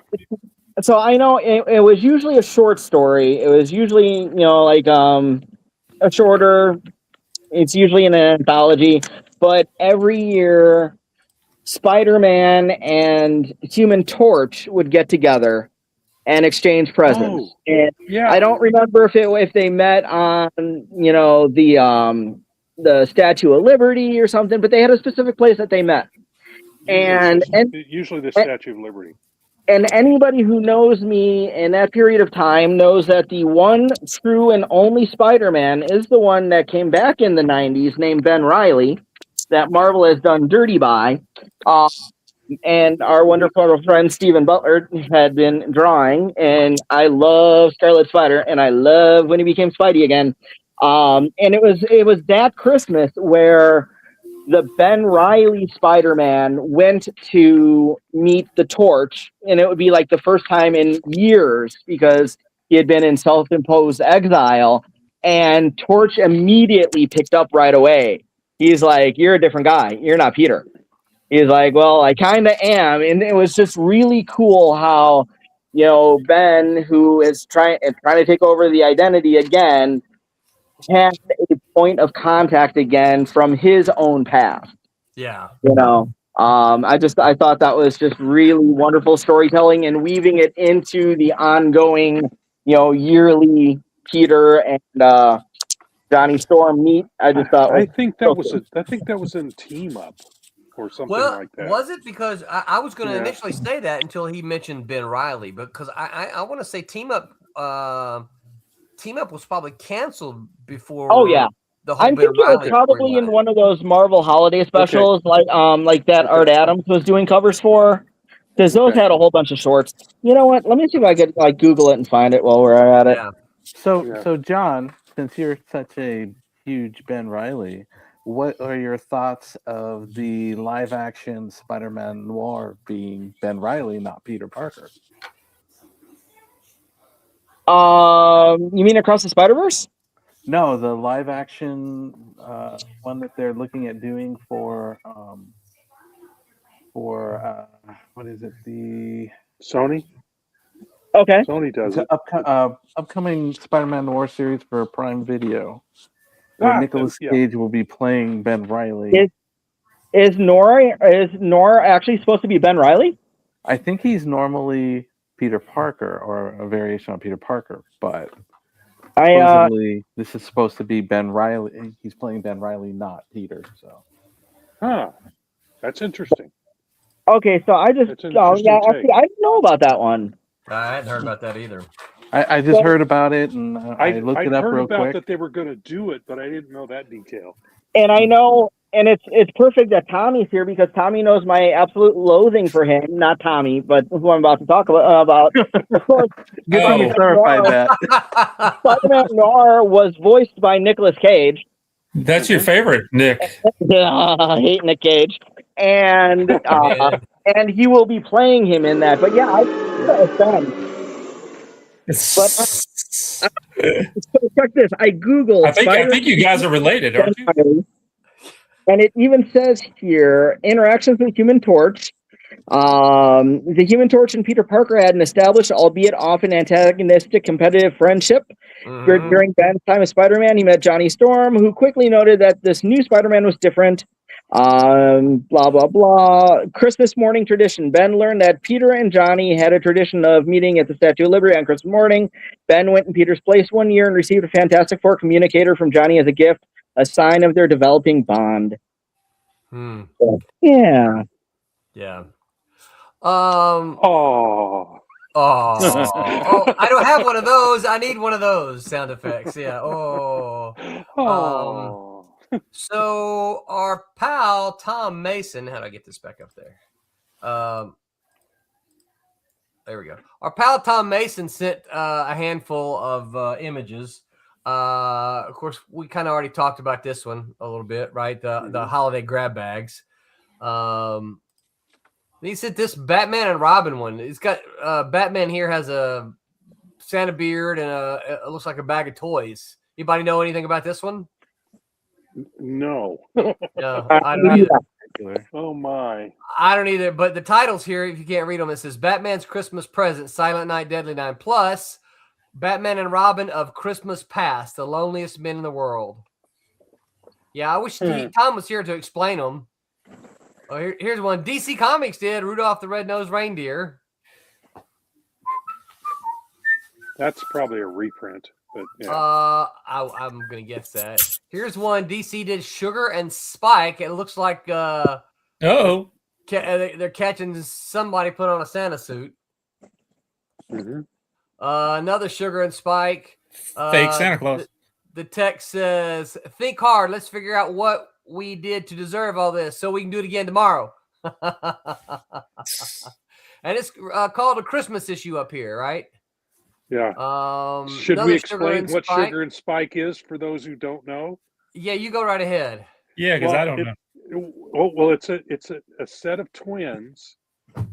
So I know it was usually a short story. It was usually like a shorter. It's usually an anthology, but every year, Spider-Man and Human Torch would get together and exchange presents. Oh, and yeah. I don't remember if they met on the Statue of Liberty or something, but they had a specific place that they met. And usually the Statue of Liberty. And anybody who knows me in that period of time knows that the one true and only Spider-Man is the one that came back in the 90s named Ben Reilly, that Marvel has done dirty by. And our wonderful friend Stephen Butler had been drawing, and I love Scarlet Spider, and I love when he became Spidey again. And it was that Christmas where the Ben Reilly Spider-Man went to meet the Torch, and it would be like the first time in years because he had been in self-imposed exile, and Torch immediately picked up right away. He's like, "You're a different guy. You're not Peter." He's like, "Well, I kind of am." And it was just really cool how, Ben, who is trying to take over the identity again, had a point of contact again from his own past. Yeah. I thought that was just really wonderful storytelling and weaving it into the ongoing, yearly Peter and Johnny Storm meet. I just thought I think that was in Team Up or something like that. Was it? Because I was going to initially say that until he mentioned Ben Reilly, because I want to say Team Up was probably canceled before. Oh yeah, the whole I think it was probably in one of those Marvel holiday specials, like that Art Adams was doing covers for, because those had a whole bunch of shorts. You know what? Let me see if I could Google it and find it while we're at it. Yeah. So John, since you're such a huge Ben Reilly, what are your thoughts of the live-action Spider-Man Noir being Ben Reilly, not Peter Parker? You mean Across the Spider-Verse? No, the live-action one that they're looking at doing for what is it? The Sony. Okay. Sony does it. Upcoming Spider-Man Noir series for Prime Video. Where Nicolas Cage will be playing Ben Reilly. Is Nora actually supposed to be Ben Reilly? I think he's normally Peter Parker or a variation on Peter Parker, but supposedly this is supposed to be Ben Reilly. He's playing Ben Reilly, not Peter. So, that's interesting. Okay, so I didn't know about that one. I hadn't heard about that either. I just heard about it and I looked it up real quick. I heard about that they were going to do it, but I didn't know that detail. And I know, and it's perfect that Tommy's here because Tommy knows my absolute loathing for him. Not Tommy, but who I'm about to talk about. Good thing you clarified that. Spider-Man Noir was voiced by Nicolas Cage. That's your favorite, Nick. I hate Nick Cage. And and he will be playing him in that. But yeah, it's done. But so check this. I Googled. I think you guys are related, aren't you? And it even says here interactions with Human Torch. The Human Torch and Peter Parker had an established, albeit often antagonistic, competitive friendship. Mhm. During Ben's time as Spider-Man, he met Johnny Storm, who quickly noted that this new Spider-Man was different. Blah, blah, blah. Christmas morning tradition. Ben learned that Peter and Johnny had a tradition of meeting at the Statue of Liberty on Christmas morning. Ben went in Peter's place one year and received a Fantastic Four communicator from Johnny as a gift, a sign of their developing bond. Hmm. Yeah. Yeah. Oh, Oh, I don't have one of those. I need one of those sound effects. Yeah. Oh. oh. So our pal Tom Mason, how do I get this back up there? There we go. Our pal Tom Mason sent a handful of images. Of course, we kind of already talked about this one a little bit, right? The holiday grab bags. He said this Batman and Robin one. It's got Batman here has a Santa beard and it looks like a bag of toys. Anybody know anything about this one? No. No, I don't either. Oh my. I don't either. But the titles here, if you can't read them, it says Batman's Christmas Present, Silent Night, Deadly Night, plus Batman and Robin of Christmas Past, the loneliest men in the world. Yeah, I wish Tom was here to explain them. Oh, here's one. DC Comics did Rudolph the Red-Nosed Reindeer. That's probably a reprint, but yeah. I'm gonna guess that. Here's one. DC did Sugar and Spike. It looks like they're catching somebody put on a Santa suit. Mm-hmm. Another Sugar and Spike. Fake Santa Claus. The text says, "Think hard. Let's figure out what we did to deserve all this, so we can do it again tomorrow." And it's called a Christmas issue up here, right? Yeah. Should we explain what Sugar and Spike is for those who don't know? Yeah, you go right ahead. Yeah, because I don't know. Well, it's a set of twins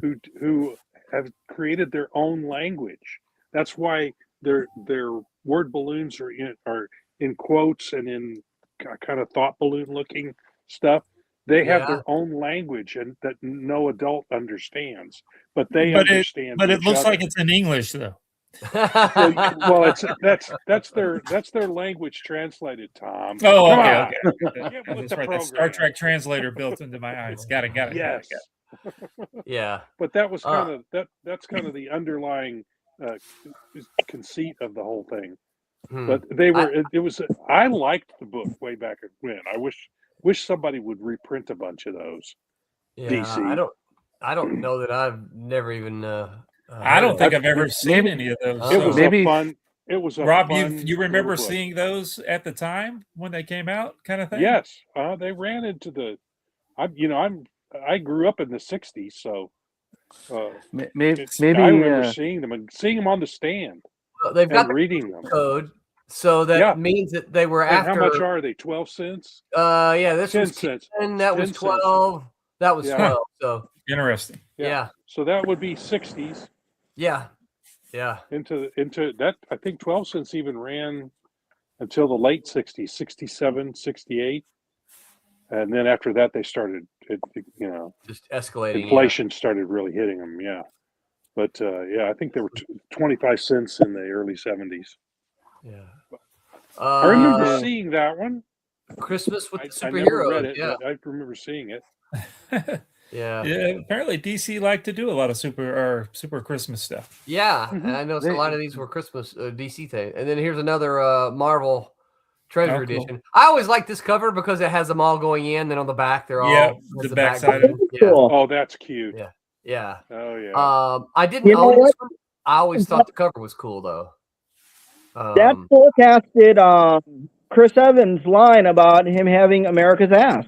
who have created their own language. That's why their word balloons are in quotes and in kind of thought balloon looking stuff. They have their own language and that no adult understands, but they understand. But it looks like it's in English though. well, that's their language translated, Tom. Oh, okay. That's right. That Star Trek translator built into my eyes. Got it. Yes. Yeah. But that was kind of that's kind of the underlying conceit of the whole thing. But they were. I liked the book way back when. I wish somebody would reprint a bunch of those. Yeah, DC. I don't know that I've never even. I don't think I've ever seen any of those. It was a fun. It was a Rob, fun you remember seeing those at the time when they came out, kind of thing? Yes, they ran into the. I grew up in the '60s, so maybe I remember seeing them on the stand. They've got reading them code, so that means that they were and after. How much are they? 12 cents. Yeah, this 10 was cents. 10, that was 12. That was 12. So interesting. Yeah. So that would be 60s. Yeah. Into that, I think 12 cents even ran until the late 60s, 67, 68. And then after that, they started, just escalating. Inflation started really hitting them. Yeah. But I think they were 25 cents in the early 70s. Yeah. I remember seeing that one. Christmas with the superhero. I never read it, but I remember seeing it. Yeah. Apparently DC liked to do a lot of super Christmas stuff. Yeah, and I noticed a lot of these were Christmas DC things. And then here's another Marvel Treasure Edition. I always like this cover because it has them all going in. Then on the back, they're all the back side. Yeah. Oh, that's cute. Yeah. Oh yeah. I didn't own this one. I always thought the cover was cool though. That forecasted Chris Evans' line about him having America's ass.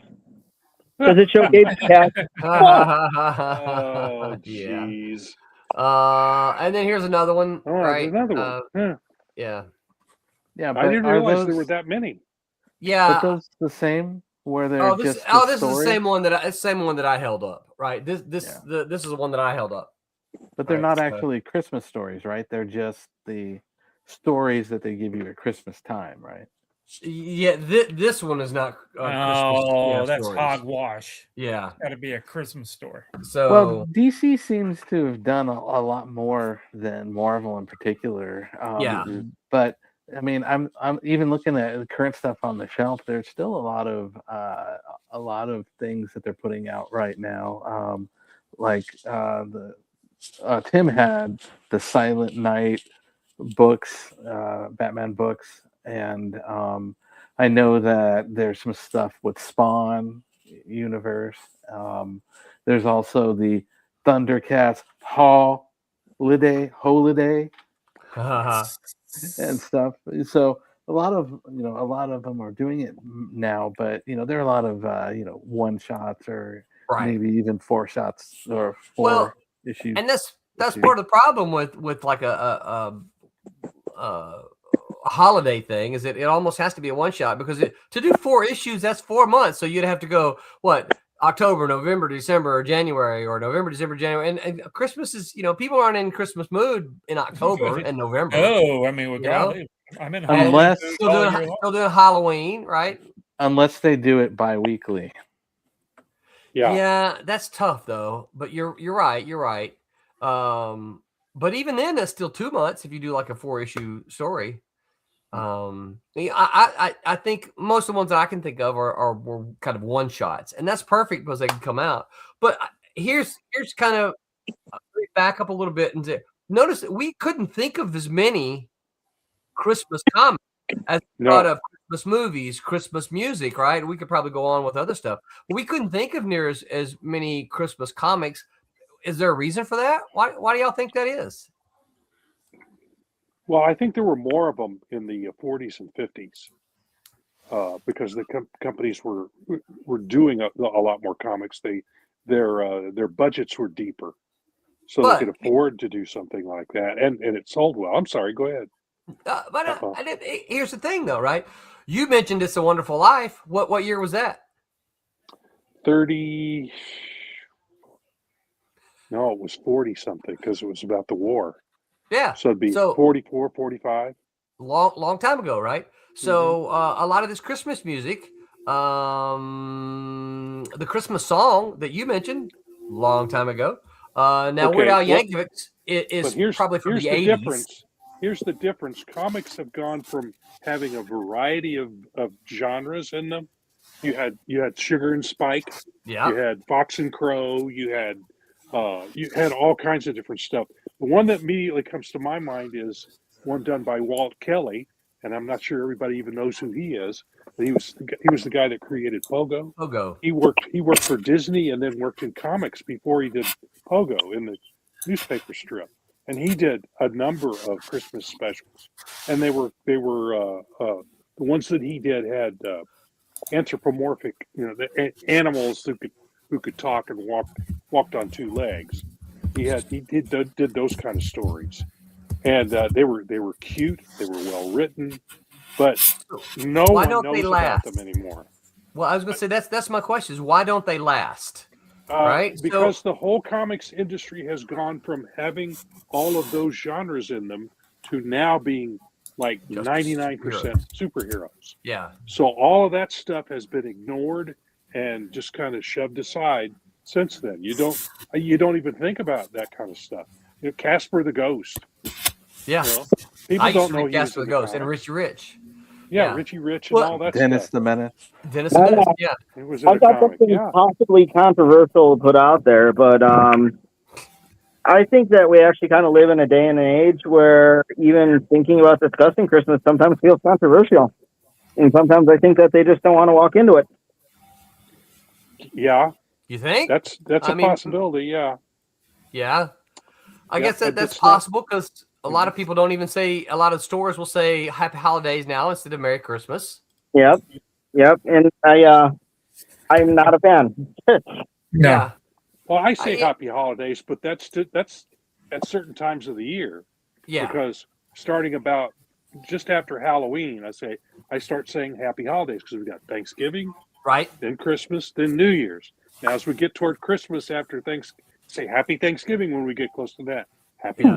Does it show Gabe's cat? Oh, jeez. And then here's another one. Oh, right? Another one. Yeah. Yeah, I didn't realize there were that many. Yeah. But those the same where they're this is the same one that I held up. Right. This is the one that I held up. But they're not actually Christmas stories, right? They're just the stories that they give you at Christmas time, right? Yeah, this one is not Christmas. That's stories. hogwash. Yeah. Got to be a Christmas story. So Well, DC seems to have done a lot more than Marvel in particular. Yeah. But I mean, I'm even looking at the current stuff on the shelf. There's still a lot of things that they're putting out right now. Like Tim had the Silent Night books, Batman books, and I know that there's some stuff with Spawn universe. There's also the Thundercats Holiday and stuff. So a lot of them are doing it now, but there are a lot of one shots or right. maybe even 4 shots or 4 Well, issues. and that's part of the problem with like a holiday thing is that it almost has to be a one shot because to do 4 issues, that's 4 months. So you'd have to go October, November, December, or January, or November, December, January, and Christmas is people aren't in Christmas mood in October and November. Oh, I mean, I'm in Unless still doing Halloween, right? Unless they do it bi-weekly. Yeah, that's tough though. But you're right. You're right. But even then, that's still 2 months if you do like a 4-issue story. I think most of the ones that I can think of were kind of one shots, and that's perfect because they can come out. But here's kind of back up a little bit and say, notice that we couldn't think of as many Christmas comics as we thought of Christmas movies, Christmas music, right? We could probably go on with other stuff. But we couldn't think of near as many Christmas comics. Is there a reason for that? Why do y'all think that is? Well, I think there were more of them in the 40s and 50s because the companies were doing a lot more comics. Their budgets were deeper, so they could afford to do something like that, and it sold well. I'm sorry, go ahead. Here's the thing, though, right? You mentioned It's a Wonderful Life. What year was that? 30. No, it was 40 something because it was about the war. Yeah. So it'd be 44, 45. Long time ago, right? So a lot of this Christmas music, the Christmas song that you mentioned, long time ago. Now Weird Al Yankovic is probably from the 80s. Here's the difference. Comics have gone from having a variety of genres in them. You had Sugar and Spike. Yeah. You had Fox and Crow. You had all kinds of different stuff. The one that immediately comes to my mind is one done by Walt Kelly, and I'm not sure everybody even knows who he is. But he was the guy that created Pogo. Pogo. He worked for Disney and then worked in comics before he did Pogo in the newspaper strip. And he did a number of Christmas specials, and they were the ones that he did had anthropomorphic, animals who could talk and walked on 2 legs. He did those kind of stories, and they were cute. They were well written, but no one knows about them anymore. Well, I was going to say that's my question: is why don't they last? Right? Because the whole comics industry has gone from having all of those genres in them to now being like 99% superheroes. Yeah. So all of that stuff has been ignored and just kind of shoved aside since then. You don't even think about that kind of stuff. Casper the Ghost. Yeah. People don't know Casper the Ghost and Richie Rich. Yeah, Richie Rich and all that Dennis stuff. the Menace. Dennis the Menace, yeah. It was in I've got something possibly controversial to put out there, but I think that we actually kind of live in a day and an age where even thinking about discussing Christmas sometimes feels controversial. And sometimes I think that they just don't want to walk into it. Yeah. You think? That's a possibility, yeah. Yeah. I guess that's possible because a lot of people don't even say, a lot of stores will say Happy Holidays now instead of Merry Christmas. Yep. And I'm not a fan. No. Yeah. Well, I say Happy Holidays, but that's at certain times of the year. Yeah. Because starting about just after Halloween, I start saying Happy Holidays because we got Thanksgiving, right? Then Christmas, then New Year's. Now, as we get toward Christmas after say Happy Thanksgiving when we get close to that.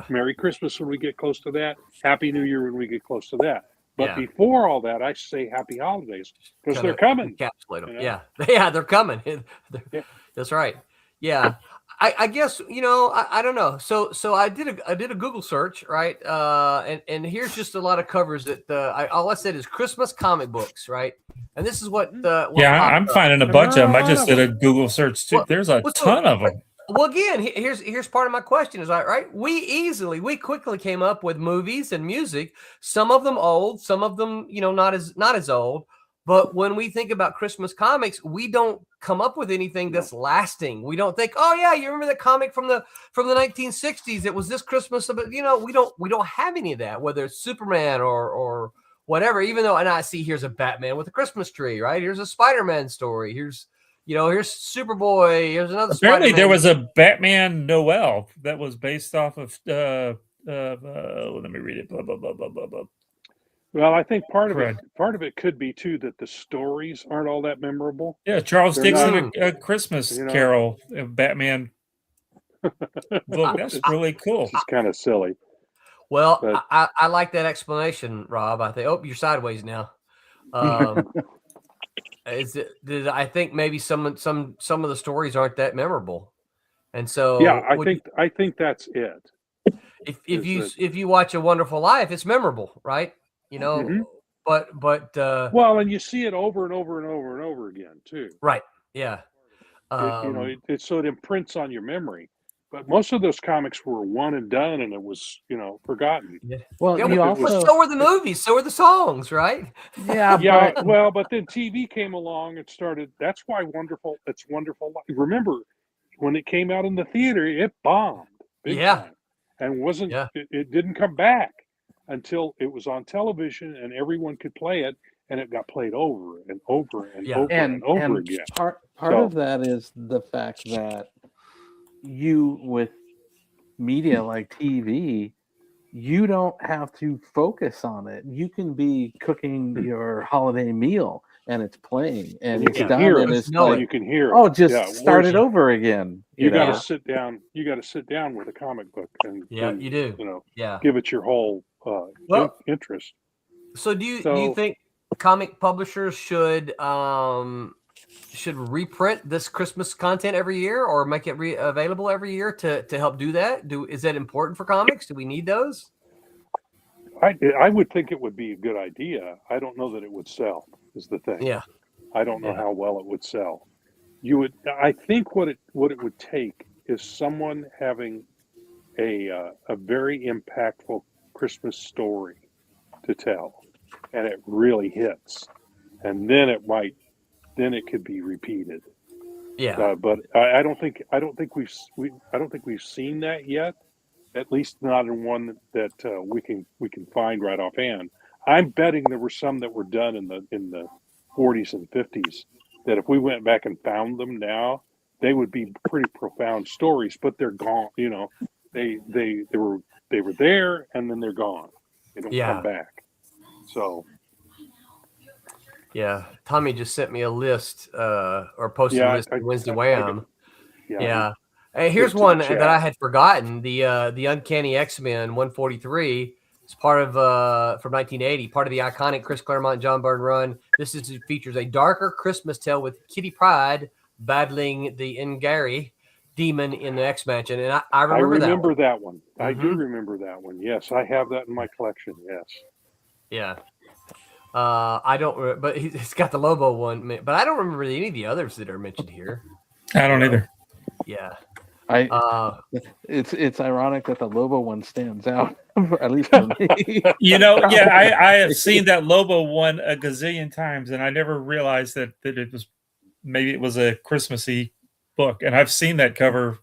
Merry Christmas when we get close to that. Happy New Year when we get close to that. But before all that, I say happy holidays because they're coming. Encapsulate them. You know? Yeah. Yeah, they're coming. Yeah. That's right. Yeah. I guess, I don't know. So I did a Google search, right? And here's just a lot of covers that all I said is Christmas comic books, right? And this is what I'm finding a bunch of them. I just did a Google search too. There's a ton of them. Well, again, here's part of my question is right. We quickly came up with movies and music. Some of them old, some of them not as old. But when we think about Christmas comics, we don't come up with anything that's lasting. We don't think, oh yeah, you remember that comic from the 1960s? It was this Christmas, but we don't have any of that. Whether it's Superman or whatever. Even though, and I see here's a Batman with a Christmas tree, right? Here's a Spider-Man story. Here's Superboy. Here's another. Apparently, Spider-Man. there was a Batman Noel that was based off of. Let me read it. Blah blah blah blah blah blah. Well, I think part of it could be too that the stories aren't all that memorable. Yeah, Charles Dixon, a Christmas Carol, Batman book. That's really cool. It's kind of silly. Well, but I like that explanation, Rob. I think. Oh, you're sideways now. I think maybe some of the stories aren't that memorable, and so yeah, I think that's it. If you watch A Wonderful Life, it's memorable, right? But well, and you see it over and over and over and over again too. Right. Yeah. So it imprints on your memory. But most of those comics were one and done, and it was forgotten. Yeah. Well, so were the movies, so were the songs, right? Yeah. Well, but then TV came along and started. That's why It's Wonderful Life. Remember when it came out in the theater, it bombed. Big time. And wasn't. Yeah. It didn't come back until it was on television and everyone could play it, and it got played over and over and over again. Part of that is the fact that you, with media like TV, you don't have to focus on it. You can be cooking your holiday meal and it's playing and it's done and it's like, you can hear it. Oh, just start it over again. You got to sit down. You got to sit down with a comic book and you do. Give it your whole interest. So do you think comic publishers should reprint this Christmas content every year or make it available every year to help do that? Is that important for comics? Do we need those? I would think it would be a good idea. I don't know that it would sell is the thing. Yeah. I don't know how well it would sell. I think what it would take is someone having a very impactful Christmas story to tell, and it really hits, and then it could be repeated. Yeah. But I don't think we've seen that yet. At least not in one that we can find right offhand. I'm betting there were some that were done in the 40s and 50s that if we went back and found them now, they would be pretty profound stories. But they're gone. They were there and then they're gone. They don't come back. So. Yeah, Tommy just sent me a list or posted a list on Wednesday Wham. Yeah. Hey, here's one that I had forgotten. The Uncanny X-Men 143 is part of from 1980, part of the iconic Chris Claremont and John Byrne run. This features a darker Christmas tale with Kitty Pryde battling the Ngari demon in the X-Mansion, and I remember that one. Mm-hmm. I do remember that one. Yes, I have that in my collection. Yes. Yeah. I don't, but it's got the Lobo one, but I don't remember any of the others that are mentioned here. I don't either. Yeah. It's ironic that the Lobo one stands out, at least for me. I have seen that Lobo one a gazillion times, and I never realized that it was a Christmassy book, and I've seen that cover.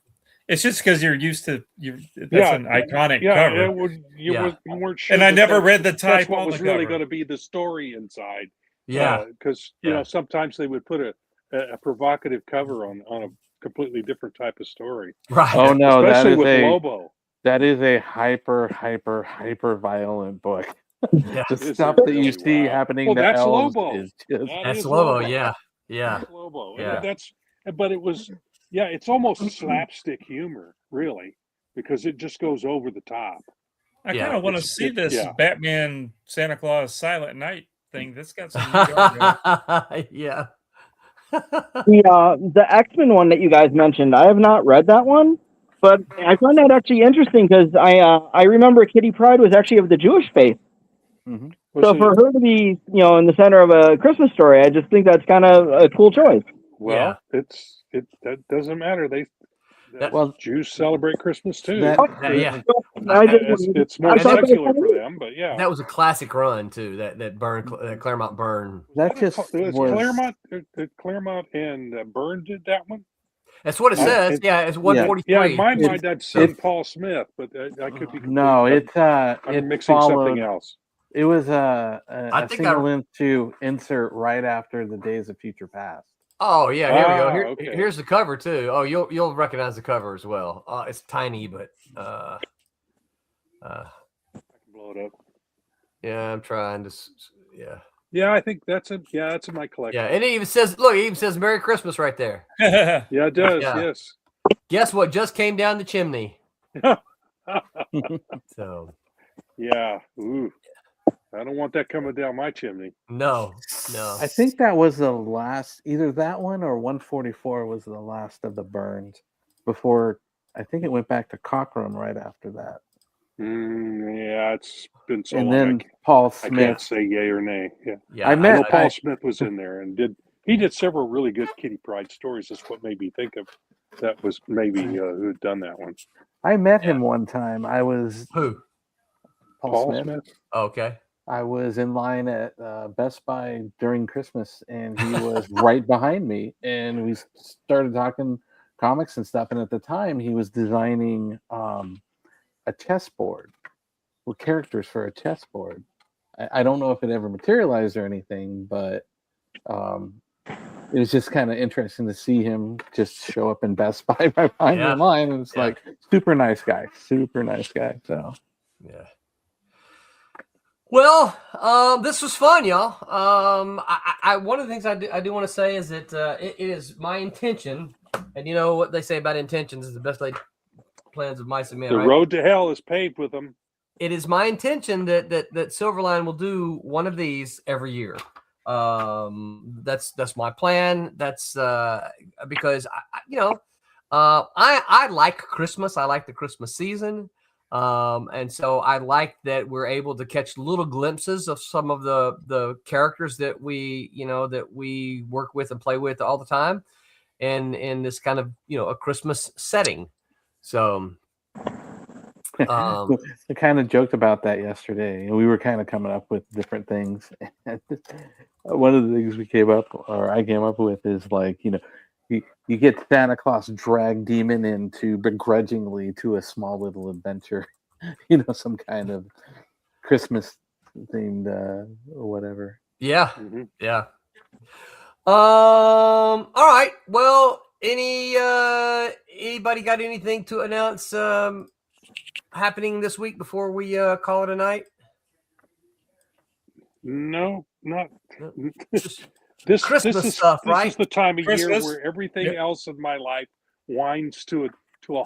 It's just because you're used to that's an iconic cover. You weren't sure. And I never read the type. That's what was really going to be the story inside. Yeah, because sometimes they would put a provocative cover on a completely different type of story. Right. Oh no, especially with Lobo. That is a hyper violent book. Yeah. The stuff that you see happening to elves Lobo. is just that's Lobo. Yeah. That's Lobo. Yeah. But it was. Yeah, it's almost slapstick humor, really, because it just goes over the top. I Yeah. kind of want to see this yeah. Batman Santa Claus Silent Night thing. That's got some neat art in it. Yeah. The X-Men one that you guys mentioned, I have not read that one, but I find that actually interesting because I remember Kitty Pryde was actually of the Jewish faith. Mhm. Well, So see, for her to be, in the center of a Christmas story, I just think that's kind of a cool choice. well, that doesn't matter. Well, Jews celebrate Christmas too. that Yeah. It's more I thought that secular was for them, but yeah. That was a classic run too. That Claremont Burn. that just It was was Claremont and Byrne did that one. That's what it says. Yeah, it's 143. Yeah, in my It's- mind, that's son it's- Paul Smith, but I could be no. I'm It mixing followed. something else. It was I a think single into insert right after the Days of Future Past. Oh yeah, here we go. Okay. Here's the cover too. Oh, you'll recognize the cover as well. It's tiny, but I can blow it up. yeah, I'm trying to. Yeah, Yeah, I think that's in my collection. yeah, and it even says, look, it even says "Merry Christmas" right there. Yeah, it does. Yeah. Yes. Guess what just came down the chimney? So Yeah. Ooh. I don't want that coming down my chimney. no. I think that was the last. Either that one or 144 was the last of the Burns. Before, I think it went back to Cockrum right after that. Yeah, it's been so And long. then Paul I can't Smith. say yay or nay. Yeah. Yeah, I met I know Paul Smith was in there and he did several really good Kitty Pryde stories. That's what made me think of that was maybe who had done that one. I met him one time. I was who? Paul Smith. Okay. I was in line at Best Buy during Christmas, and he was right behind me, and we started talking comics and stuff. And at the time, he was designing a chessboard with characters for a chessboard. I don't know if it ever materialized or anything, but it was just kind of interesting to see him just show up in Best Buy right behind me in line. And it's like super nice guy. So yeah. Well, this was fun, y'all. I one of the things I do want to say is that it is my intention, and you know what they say about intentions is the best laid plans of mice and men. The right? road to hell is paved with them. It is my intention that Silverline will do one of these every year. That's my plan. That's because I like Christmas. I like the Christmas season. And so I like that we're able to catch little glimpses of some of the characters that we work with and play with all the time, and in this kind of a Christmas setting. So I kind of joked about that yesterday. We were kind of coming up with different things. One of the things I came up with is like, you get Santa Claus drag demon into begrudgingly to a small little adventure, some kind of Christmas themed or whatever. Yeah. Mm-hmm. Yeah. All right. Well, anybody got anything to announce happening this week before we call it a night? No, not Just this. Christmas this is stuff, this right? is the time of year Christmas. where everything else in my life winds to a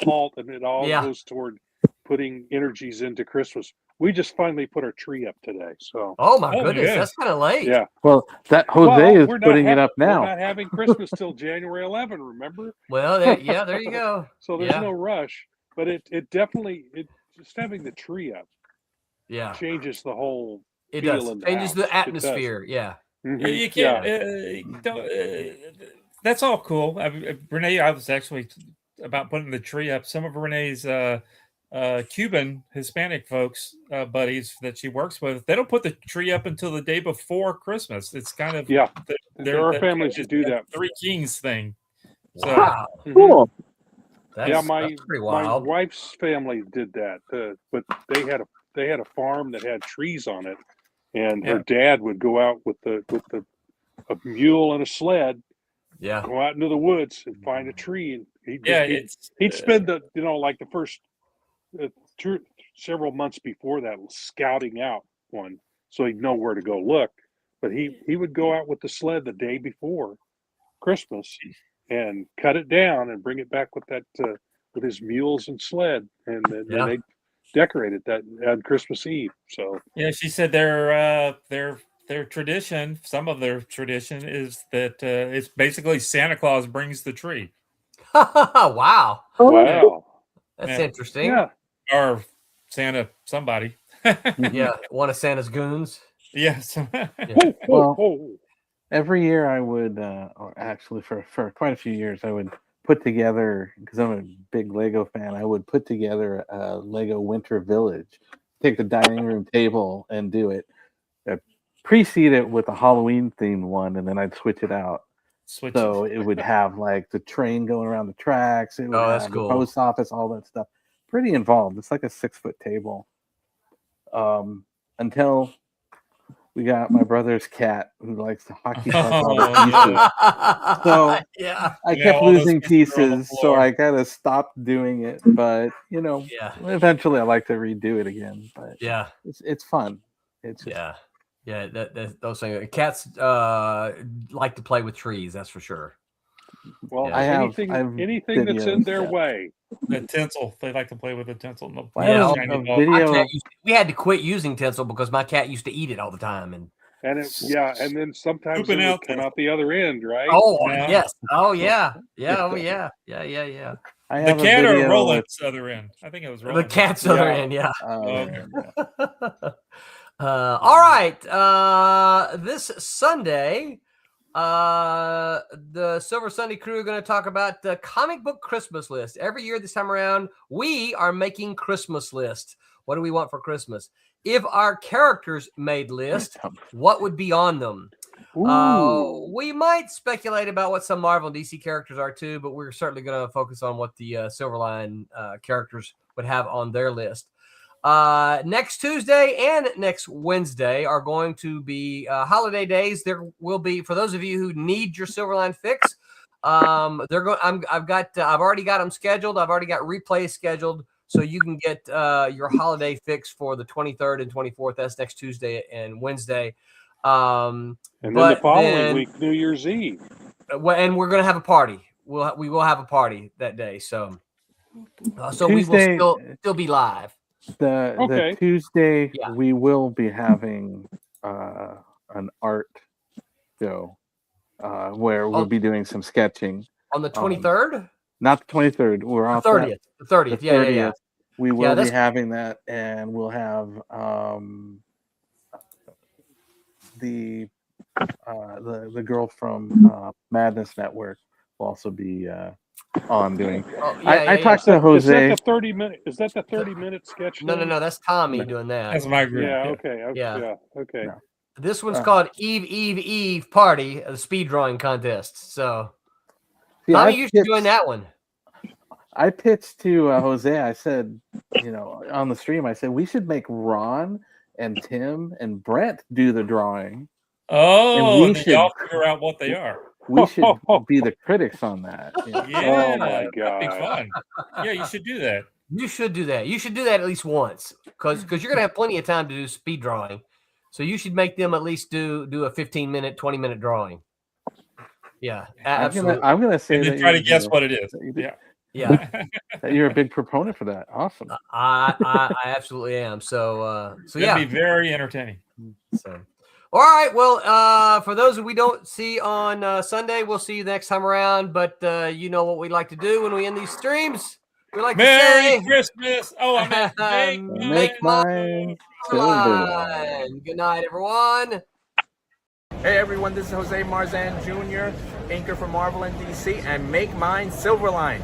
halt, and it all goes toward putting energies into Christmas. We just finally put our tree up today, so. Oh my goodness, good. that's kind of late. Yeah. Well, that Jose is we're not putting it up now. We're not having Christmas till January 11. Remember? Well, there you go. So there's no rush, but it definitely just having the tree up changes the whole. It feel does. in the Changes house. the It does. atmosphere. Yeah. Mhm. You can't. That's all cool. Renee, I was actually about putting the tree up. Some of Renee's Cuban Hispanic folks, buddies that she works with, they don't put the tree up until the day before Christmas. It's kind of there are families that do that. Three Kings thing. So, Wow. Cool. That's my pretty wild. my wife's family did that, but they had a farm that had trees on it, and her dad would go out with a mule and a sled, go out into the woods and find a tree, and he'd spend the the first several months before that scouting out one, so he'd know where to go look. But he would go out with the sled the day before Christmas and cut it down and bring it back with that with his mules and sled, and then decorate it that on Christmas Eve. So Yeah, she said their tradition, some of their tradition is that it's basically Santa Claus brings the tree. Wow. wow, That's Yeah. interesting. yeah. Or Santa somebody. Yeah. One of Santa's goons. Yes. Ho, ho, Well, ho. every year I would, or actually for quite a few years, I would put together, because I'm a big Lego fan, I would put together a Lego Winter Village, take the dining room table and do it, precede it with a Halloween themed one, and then I'd switch it out. Switch So it. it would have like the train going around the tracks, it would Oh, that's have cool. the post office, all that stuff. Pretty involved. It's like a 6-foot table. Until we got my brother's cat who likes to hockey puck all the Oh, pieces. So yeah. I Yeah, kept all those losing pieces are on the pieces, so floor. I kind of stopped doing it. But Yeah. eventually I like to redo it again. But Yeah. it's fun. It's just, Yeah. Yeah. Those things. Cats like to play with trees. That's for sure. Well, Yeah. I have anything that's in videos, their yeah. way. The tinsel. They like to play with the tinsel. Well, I Yeah, have shiny a ball. My video. cat we had to quit using tinsel because my cat used to eat it all the time. And And and then sometimes Pooping it would out come there. out the other end, right? oh Yeah. yes. Oh yeah. Yeah. Oh yeah. Yeah. I The have cat a or video Roland's other end? I think it was The Roland. cat's other Yeah. end. Yeah. Okay. All right. This Sunday, the Silver Sunday crew are going to talk about the comic book Christmas list. Every year this time around, we are making Christmas lists. What do we want for Christmas? If our characters made list, what would be on them? Ooh. We might speculate about what some Marvel and DC characters are too, but we're certainly going to focus on what the Silverline characters would have on their list. Next Tuesday and next Wednesday are going to be holiday days. There will be, for those of you who need your Silverline fix, they're going. I've already got them scheduled. I've already got replays scheduled, so you can get your holiday fix for the 23rd and 24th. That's next Tuesday and Wednesday. And then the following week, New Year's Eve. And we're going to have a party. We will have a party that day. So we Tuesday, will still be live. The Tuesday Yeah. we will be having an art show where we'll be doing some sketching On the 23rd? Not the 23rd. We're The off 30th. The 30th. the Yeah. 30th. We will be that's- having that, and we'll have the girl from Madness Network will also be on doing. I talked to Jose. Is that the 30-minute sketch? No. That's Tommy doing that. That's my group. Yeah. Yeah. Yeah. Okay. No. This one's called Eve Party, the speed drawing contest. So, See, Tommy, you should join that one. I pitched to Jose. I said, on the stream, I said we should make Ron and Tim and Brent do the drawing. Oh, and then y'all figure out what they are. We should be the critics on that. Yeah, Oh my that'd be God. fun. Yeah, you should do that. You should do that. You should do that at least once, because you're gonna have plenty of time to do speed drawing. So you should make them at least do a 15-minute, 20-minute drawing. Yeah, absolutely. I'm gonna say And then that try to guess what it is. Yeah. Yeah, That you're a big proponent for that. Awesome. I absolutely am. So That'd yeah. be very entertaining. So, all right. Well, for those that we don't see on Sunday, we'll see you next time around. But you know what we like to do when we end these streams? We like Merry to say, Christmas. Oh, I meant Make mine Silverline. Good night, everyone. Hey everyone, this is Jose Marzan Jr., anchor for Marvel and DC, and make mine Silverline.